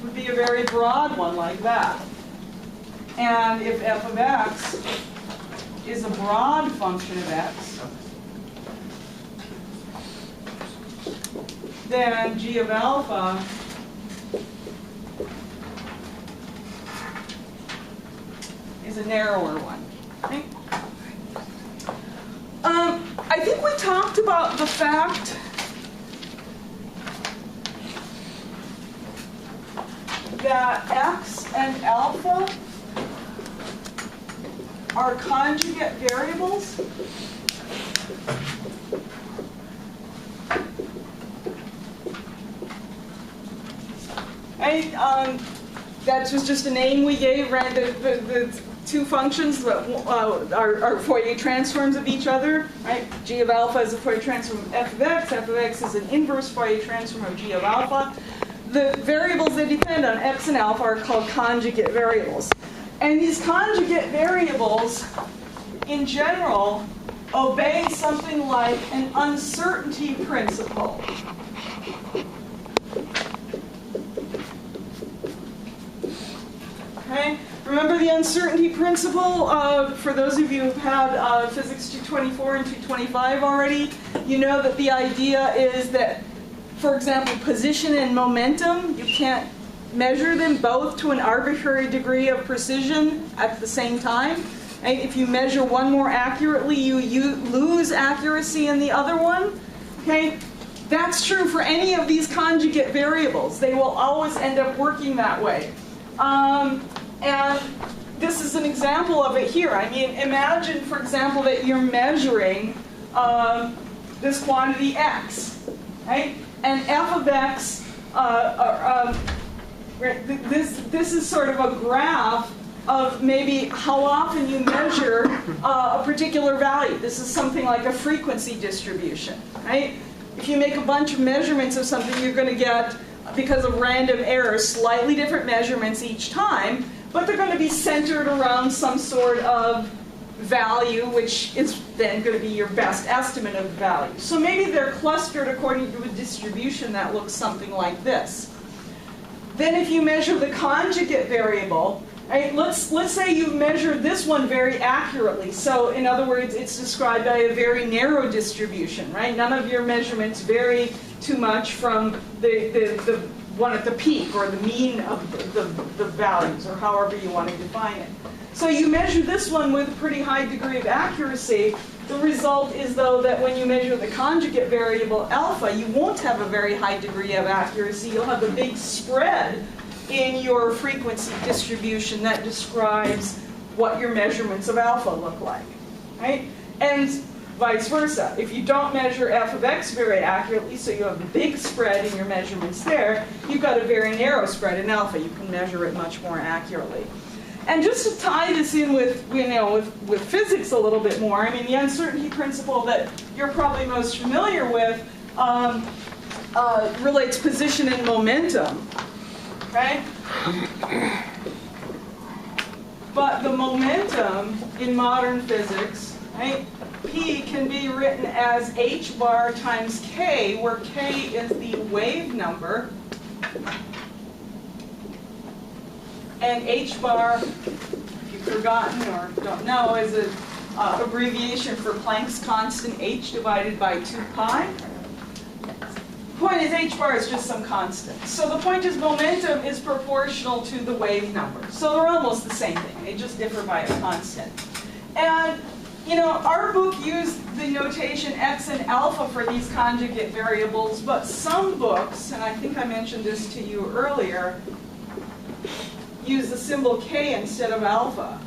would be a very broad one like that. And if f of x is a broad function of x, then g of alpha is a narrower one. Okay? I think we talked about the fact that x and alpha are conjugate variables. Right? That was just a name we gave, right? The two functions are Fourier transforms of each other, right? G of alpha is a Fourier transform of f of x is an inverse Fourier transform of g of alpha. The variables that depend on x and alpha are called conjugate variables. And these conjugate variables, in general, obey something like an uncertainty principle. Okay? Remember the uncertainty principle? For those of you who've had Physics 224 and 225 already, you know that the idea is that, for example, position and momentum, you can't measure them both to an arbitrary degree of precision at the same time. And if you measure one more accurately, you lose accuracy in the other one. Okay? that's true for any of these conjugate variables. They will always end up working that way. And this is an example of it here. I mean, imagine, for example, that you're measuring this quantity x, right? And f of x, this is sort of a graph of maybe how often you measure a particular value. This is something like a frequency distribution, right? If you make a bunch of measurements of something, you're going to get, because of random errors, slightly different measurements each time, but they're going to be centered around some sort of value, which is then going to be your best estimate of the value. So maybe they're clustered according to a distribution that looks something like this. Then if you measure the conjugate variable, right, let's say you measured this one very accurately. So in other words, it's described by a very narrow distribution, right? None of your measurements vary too much from the one at the peak or the mean of the values, or however you want to define it. So you measure this one with a pretty high degree of accuracy. The result is, though, that when you measure the conjugate variable alpha, you won't have a very high degree of accuracy. You'll have a big spread in your frequency distribution that describes what your measurements of alpha look like, right? And vice versa. If you don't measure f of x very accurately, so you have a big spread in your measurements there, you've got a very narrow spread in alpha. You can measure it much more accurately. And just to tie this in with, with physics a little bit more, I mean, the uncertainty principle that you're probably most familiar with relates position and momentum, right? But the momentum in modern physics, right, P can be written as h bar times k, where k is the wave number, and h bar, if you've forgotten or don't know, is an abbreviation for Planck's constant h divided by 2 pi. Point is, h bar is just some constant. So the point is, momentum is proportional to the wave number. So they're almost the same thing. They just differ by a constant. And our book used the notation x and alpha for these conjugate variables, but some books, and I think I mentioned this to you earlier, use the symbol k instead of alpha.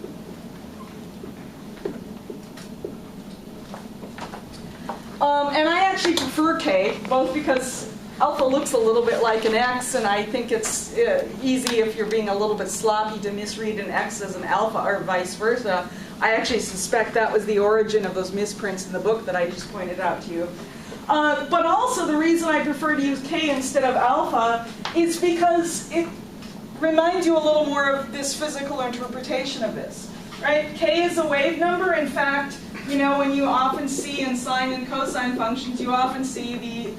And I actually prefer k, both because alpha looks a little bit like an x, and I think it's easy if you're being a little bit sloppy to misread an x as an alpha, or vice versa. I actually suspect that was the origin of those misprints in the book that I just pointed out to you. But also the reason I prefer to use k instead of alpha is because it reminds you a little more of this physical interpretation of this, right? K is a wave number. In fact, when you often see in sine and cosine functions, you often see the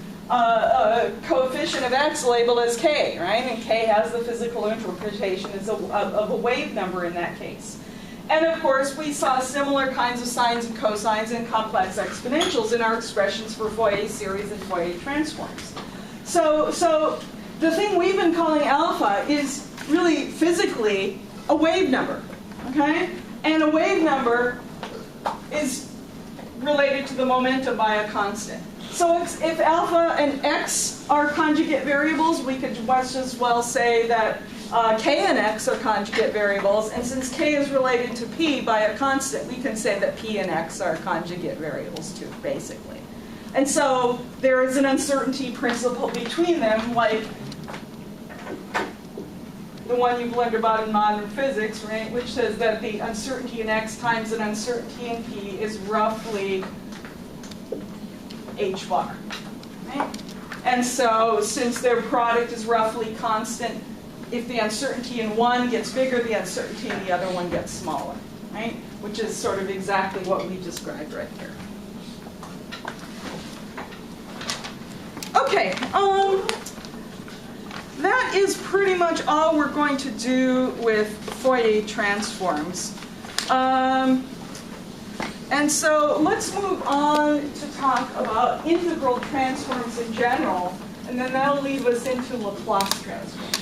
coefficient of x labeled as k, right? And k has the physical interpretation of a wave number in that case. And of course, we saw similar kinds of sines and cosines and complex exponentials in our expressions for Fourier series and Fourier transforms. So the thing we've been calling alpha is really physically a wave number, okay? And a wave number is related to the momentum by a constant. So if alpha and x are conjugate variables, we could just as well say that k and x are conjugate variables, and since k is related to p by a constant, we can say that p and x are conjugate variables too, basically. And so there is an uncertainty principle between them, like the one you've learned about in modern physics, right, which says that the uncertainty in x times an uncertainty in p is roughly h bar, right? And so since their product is roughly constant, if the uncertainty in one gets bigger, the uncertainty in the other one gets smaller, right? Which is sort of exactly what we described right here. Okay, that is pretty much all we're going to do with Fourier transforms. And so let's move on to talk about integral transforms in general, and then that'll lead us into Laplace transforms.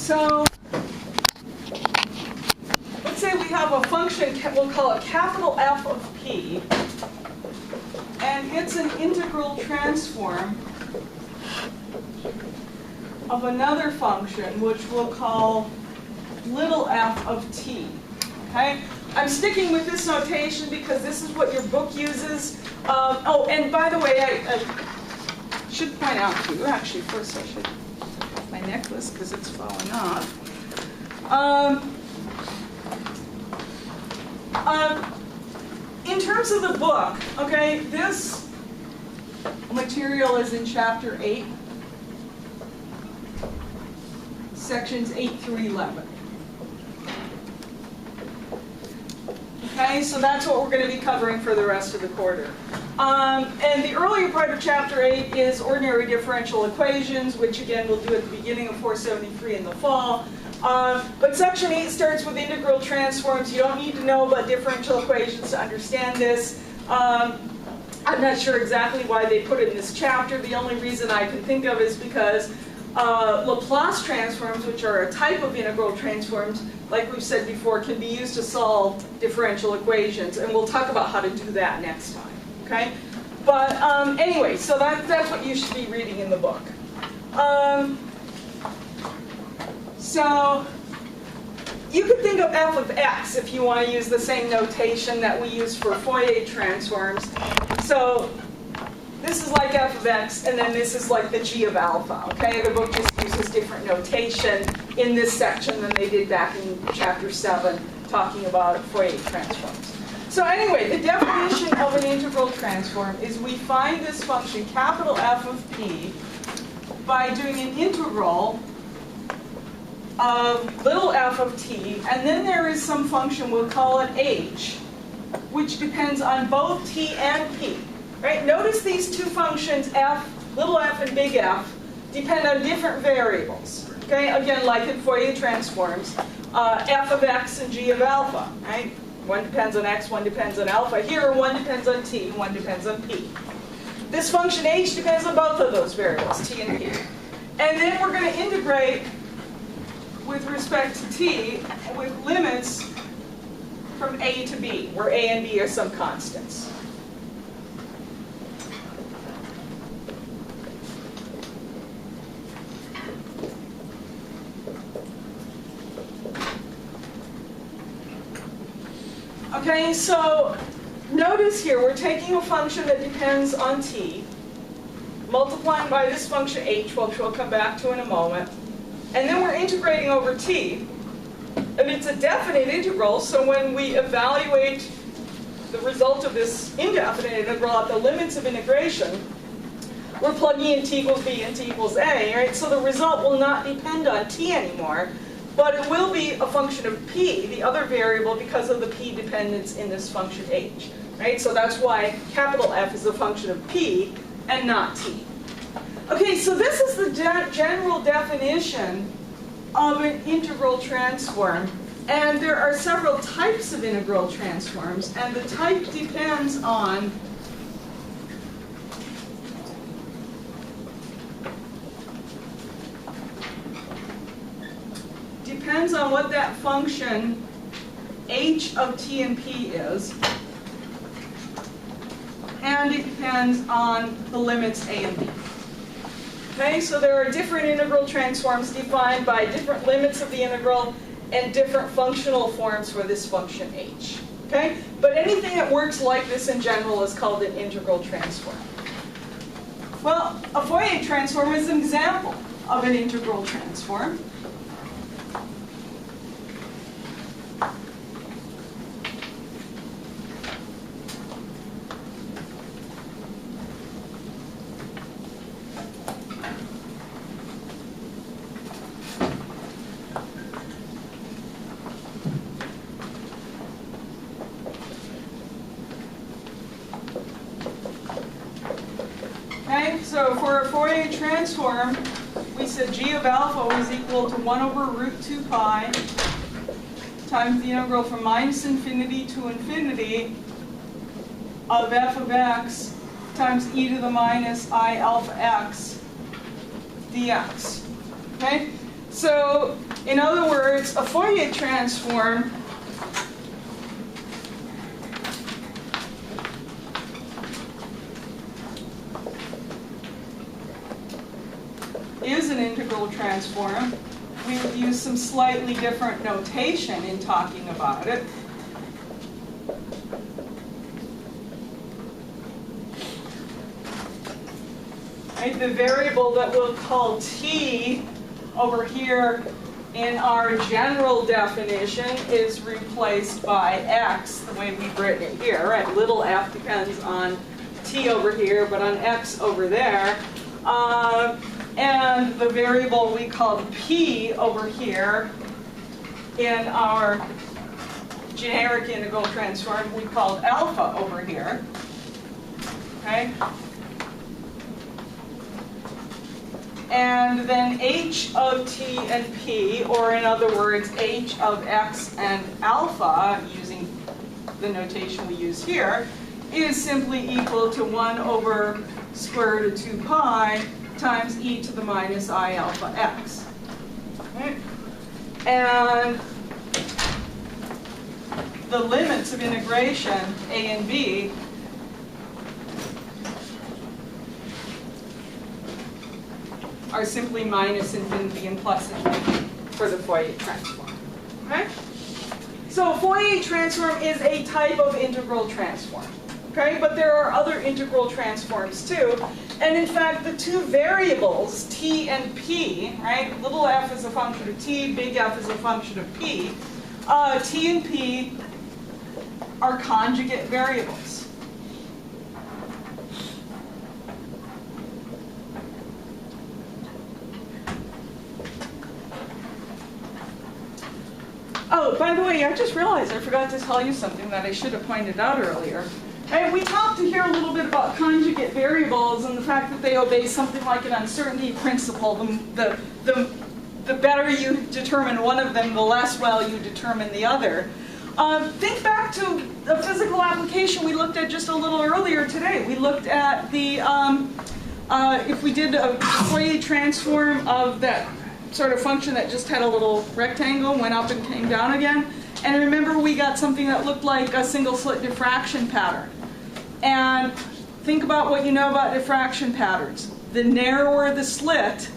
So let's say we have a function, we'll call it capital F of P, and it's an integral transform of another function, which we'll call little f of t. Okay? I'm sticking with this notation because this is what your book uses. Oh, and by the way, I should point out to you, actually, first I should have my necklace because it's falling off. In terms of the book, okay, this material is in Chapter 8, sections 8 through 11. Okay, so that's what we're going to be covering for the rest of the quarter. And the earlier part of Chapter 8 is ordinary differential equations, which again we'll do at the beginning of 473 in the fall. But Section 8 starts with integral transforms. You don't need to know about differential equations to understand this. I'm not sure exactly why they put it in this chapter. The only reason I can think of is because Laplace transforms, which are a type of integral transforms, like we've said before, can be used to solve differential equations. And we'll talk about how to do that next time. Okay? But anyway, so that's what you should be reading in the book. So you could think of f of x if you want to use the same notation that we use for Fourier transforms. So this is like f of x, and then this is like the g of alpha. Okay, the book just uses different notation in this section than they did back in Chapter 7, talking about Fourier transforms. So anyway, the definition of an integral transform is we find this function, capital F of p, by doing an integral of little f of t, and then there is some function, we'll call it h, which depends on both t and p. Right? Notice these two functions, f, little f and big F, depend on different variables. Okay? Again, like in Fourier transforms, f of x and g of alpha. Right? One depends on x, one depends on alpha. Here, one depends on t, one depends on p. This function h depends on both of those variables, t and p. And then we're going to integrate with respect to t with limits from a to b, where a and b are some constants. Okay, so notice here we're taking a function that depends on t, multiplying by this function h, which we'll come back to in a moment, and then we're integrating over t, and it's a definite integral, so when we evaluate the result of this indefinite integral at the limits of integration, we're plugging in t equals b and t equals a, right? So the result will not depend on t anymore, but it will be a function of p, the other variable, because of the p dependence in this function h, right? So that's why capital F is a function of p and not t. Okay, so this is the general definition of an integral transform. And there are several types of integral transforms, and the type depends on what that function h of t and p is, and it depends on the limits a and b. Okay, so there are different integral transforms defined by different limits of the integral and different functional forms for this function h. Okay, but anything that works like this in general is called an integral transform. Well, a Fourier transform is an example of an integral transform. So for a Fourier transform, we said g of alpha was equal to 1 over root 2 pi times the integral from minus infinity to infinity of f of x times e to the minus I alpha x dx. Okay? So, in other words, a Fourier transform is an integral transform. We would use some slightly different notation in talking about it. Right, the variable that we'll call t over here in our general definition is replaced by x, the way we've written it here, right? Little f depends on t over here, but on x over there. And the variable we called p over here in our generic integral transform we called alpha over here. Okay? And then h of t and p, or in other words, h of x and alpha, using the notation we use here, is simply equal to 1 over square root of 2 pi times e to the minus I alpha x. Okay? And the limits of integration, a and b, are simply minus infinity and plus infinity for the Fourier transform. Okay? So a Fourier transform is a type of integral transform. Okay? But there are other integral transforms too. And in fact, the two variables, t and p, right? Little f is a function of t, big F is a function of p. T and p are conjugate variables. Oh, by the way, I just realized I forgot to tell you something that I should have pointed out earlier. And we talked here a little bit about conjugate variables and the fact that they obey something like an uncertainty principle. The better you determine one of them, the less well you determine the other. Think back to a physical application we looked at just a little earlier today. We looked at the, if we did a Fourier transform of that sort of function that just had a little rectangle, went up and came down again. And remember, we got something that looked like a single slit diffraction pattern. And think about what you know about diffraction patterns. The narrower the slit,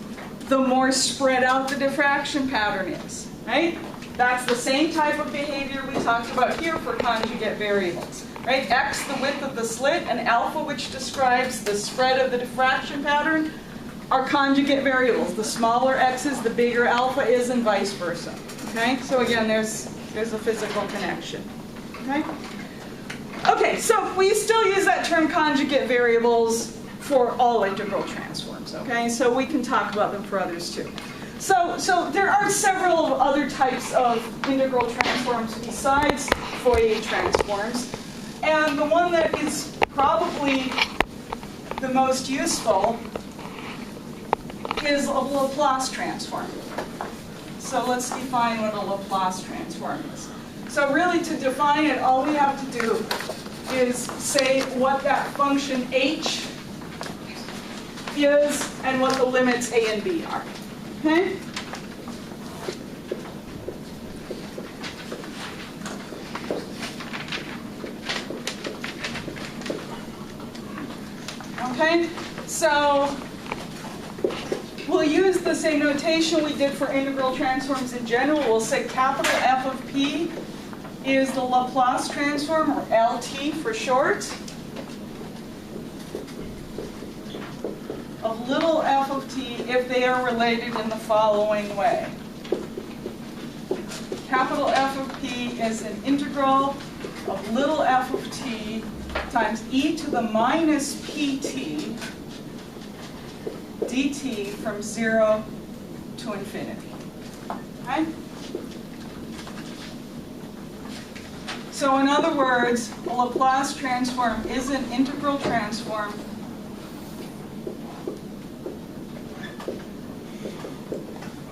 the more spread out the diffraction pattern is, right? That's the same type of behavior we talked about here for conjugate variables, right? X, the width of the slit, and alpha, which describes the spread of the diffraction pattern, are conjugate variables. The smaller x is, the bigger alpha is, and vice versa. Okay? So again, there's a physical connection. Okay? Okay, so we still use that term conjugate variables for all integral transforms. Okay? So we can talk about them for others too. So there are several other types of integral transforms besides Fourier transforms. And the one that is probably the most useful is a Laplace transform. So let's define what a Laplace transform is. So really, to define it, all we have to do is say what that function h is and what the limits a and b are. Okay? Okay? So we'll use the same notation we did for integral transforms in general. We'll say capital F of p is the Laplace transform, or LT for short, of little f of t if they are related in the following way. Capital F of p is an integral of little f of t times e to the minus pt dt from 0 to infinity. Okay? So in other words, a Laplace transform is an integral transform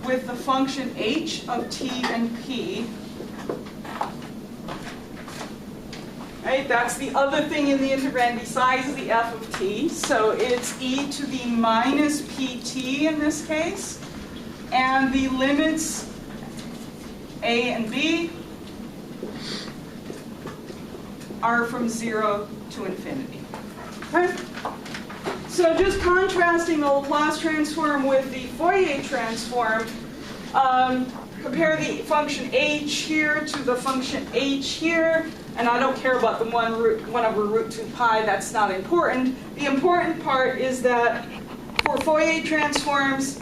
with the function h of t and p. Right? That's the other thing in the integrand besides the f of t. So it's e to the minus pt in this case, and the limits a and b are from 0 to infinity. Okay? So just contrasting the Laplace transform with the Fourier transform, compare the function h here to the function h here, and I don't care about the 1 over root 2 pi, that's not important. The important part is that for Fourier transforms,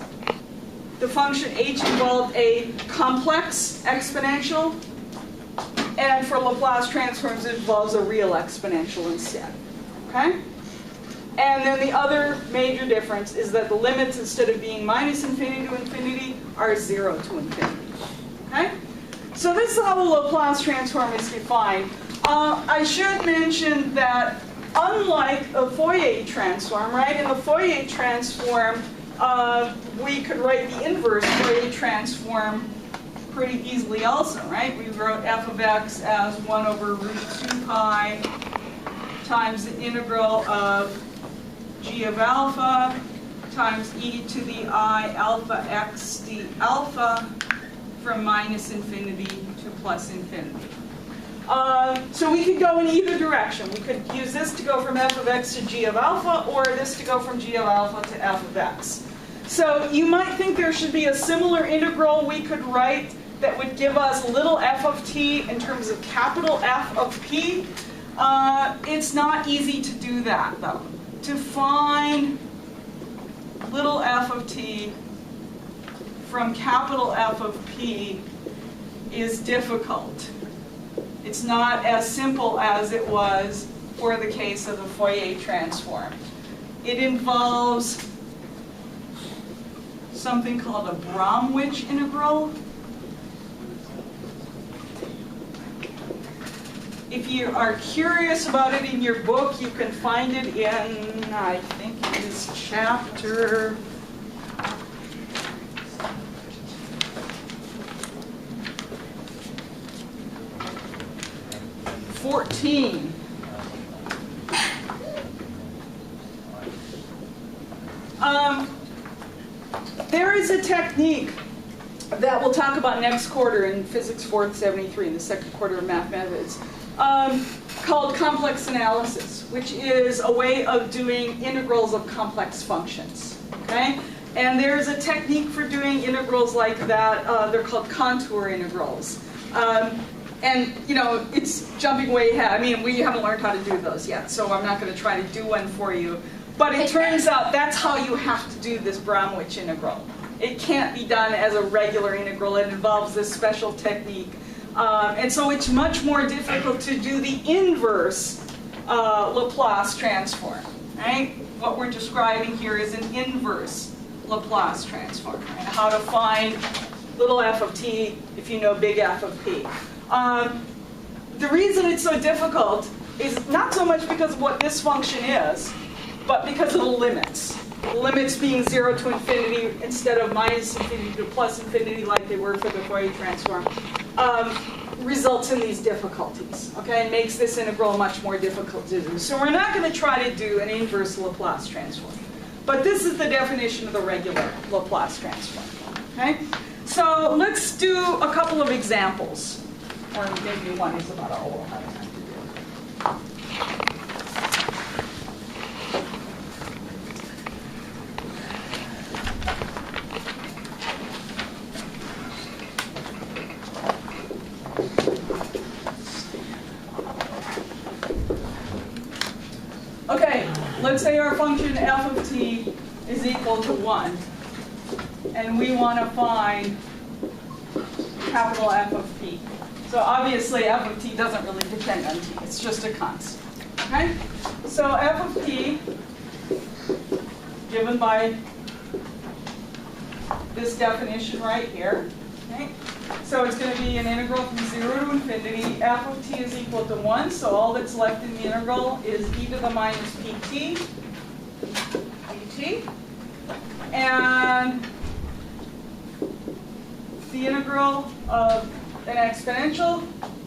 the function h involved a complex exponential, and for Laplace transforms it involves a real exponential instead. Okay? And then the other major difference is that the limits, instead of being minus infinity to infinity, are 0 to infinity. Okay? So this is how the Laplace transform is defined. I should mention that unlike a Fourier transform, right, in the Fourier transform, we could write the inverse Fourier transform pretty easily also, right? We wrote f of x as 1 over root 2 pi times the integral of g of alpha times e to the I alpha x d alpha from minus infinity to plus infinity. So we could go in either direction. We could use this to go from f of x to g of alpha, or this to go from g of alpha to f of x. So you might think there should be a similar integral we could write that would give us little f of t in terms of capital F of p. It's not easy to do that, though. To find little f of t from capital F of p is difficult. It's not as simple as it was for the case of the Fourier transform. It involves something called a Bromwich integral. If you are curious about it in your book, you can find it in, I think it is chapter 14. There is a technique that we'll talk about next quarter in Physics 473, in the second quarter of mathematics, called complex analysis, which is a way of doing integrals of complex functions. Okay? And there's a technique for doing integrals like that. They're called contour integrals. And, you know, it's jumping way ahead. I mean, we haven't learned how to do those yet, so I'm not going to try to do one for you. But it turns out that's how you have to do this Bromwich integral. It can't be done as a regular integral. It involves this special technique. And so it's much more difficult to do the inverse Laplace transform. Right? What we're describing here is an inverse Laplace transform. Right? How to find little f of t if you know big F of p. The reason it's so difficult is not so much because of what this function is, but because of the limits. The limits being 0 to infinity instead of minus infinity to plus infinity like they were for the Fourier transform results in these difficulties, okay, and makes this integral much more difficult to do. So we're not going to try to do an inverse Laplace transform. But this is the definition of the regular Laplace transform, okay? So let's do a couple of examples. Or maybe one is about all we'll have time to do. Okay, let's say our function f of t is equal to 1. And we want to find capital F of p. So obviously f of t doesn't really depend on t. It's just a constant. Okay? So f of t, given by this definition right here. Okay? So it's going to be an integral from 0 to infinity. F of t is equal to 1. So all that's left in the integral is e to the minus pt dt. And the integral of an exponential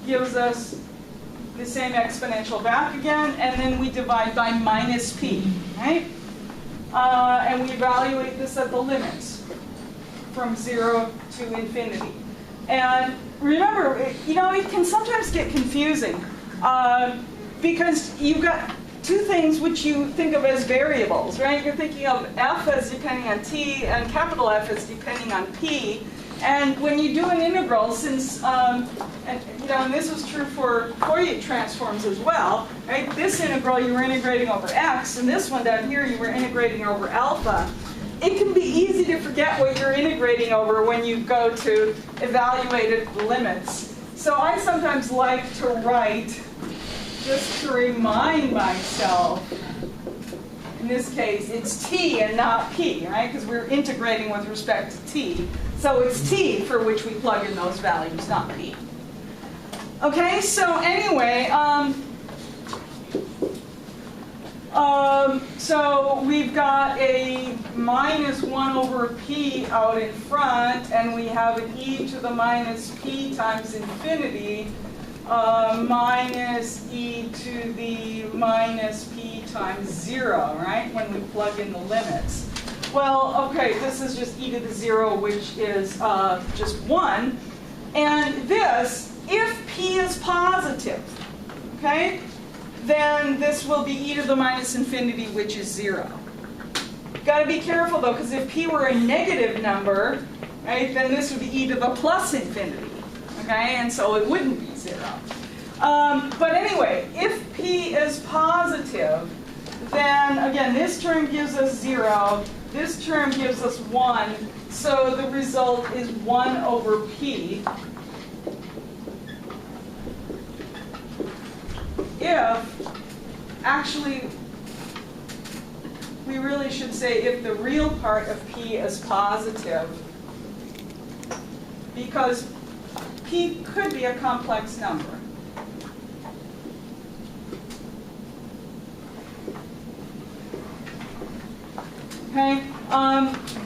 gives us the same exponential back again, and then we divide by minus p, right? And we evaluate this at the limits. from 0 to infinity. And remember, it can sometimes get confusing because you've got two things which you think of as variables, right? You're thinking of f as depending on t and capital F as depending on p. And when you do an integral, since, and this was true for Fourier transforms as well, right? This integral you were integrating over x, and this one down here you were integrating over alpha. It can be easy to forget what you're integrating over when you go to evaluated limits. So I sometimes like to write, just to remind myself, in this case, it's t and not p, right? Because we're integrating with respect to t. So it's t for which we plug in those values, not p. Okay, so anyway, so we've got a minus 1 over p out in front, and we have an e to the minus p times infinity minus e to the minus p times 0, right, when we plug in the limits. Well, okay, this is just e to the 0, which is just 1. And this, if p is positive, okay, then this will be e to the minus infinity, which is 0. Got to be careful, though, because if p were a negative number, right, then this would be e to the plus infinity, okay, and so it wouldn't be 0. But anyway, if p is positive, then, again, this term gives us 0, this term gives us 1, so the result is 1 over p. If, actually, we really should say if the real part of p is positive, because p could be a complex number. Okay,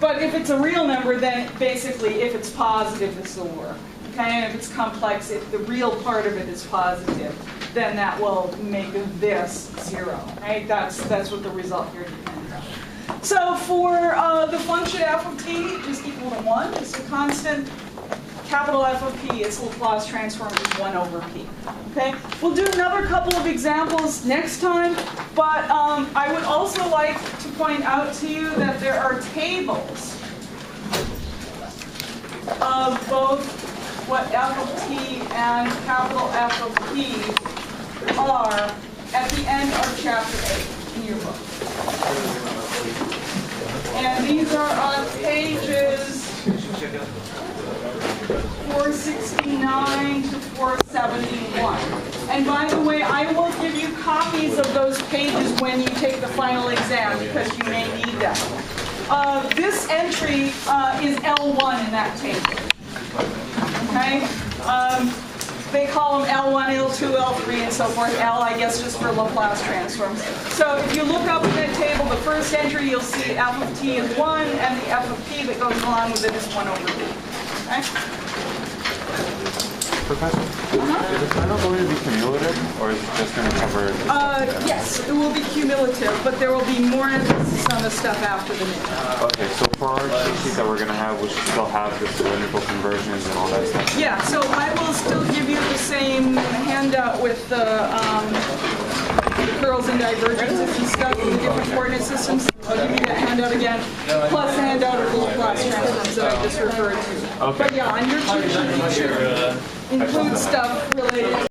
but if it's a real number, then basically if it's positive, this will work. Okay, and if it's complex, if the real part of it is positive, then that will make this 0. Right? That's what the result here depends on. So for the function f of t, just equal to 1, just a constant. Capital F of p, its Laplace transform is 1 over p. Okay, we'll do another couple of examples next time, but I would also like to point out to you that there are tables of both what f of t and capital F of p are at the end of chapter 8 in your book. And these are on pages 469 to 471. And by the way, I will give you copies of those pages when you take the final exam because you may need them. This entry is L1 in that table. Okay? They call them L1, L2, L3, and so forth. L, I guess, just for Laplace transforms. So if you look up in that table, the first entry, you'll see f of t is 1, and the f of p that goes along with it is 1 over p. Okay? Professor, is the final going to be cumulative, or is it just going to cover Yes, it will be cumulative, but there will be more emphasis on the stuff after the midterm. Okay, so for our cheat sheet that we're going to have, we should still have the cylindrical conversions and all that stuff? Yeah, so I will still give you the same handout with the curls and divergences and stuff in the different coordinate systems. I'll give you that handout again, plus the handout of the Laplace transforms that I just referred to. Okay. But yeah, on your cheat sheet, you should include stuff related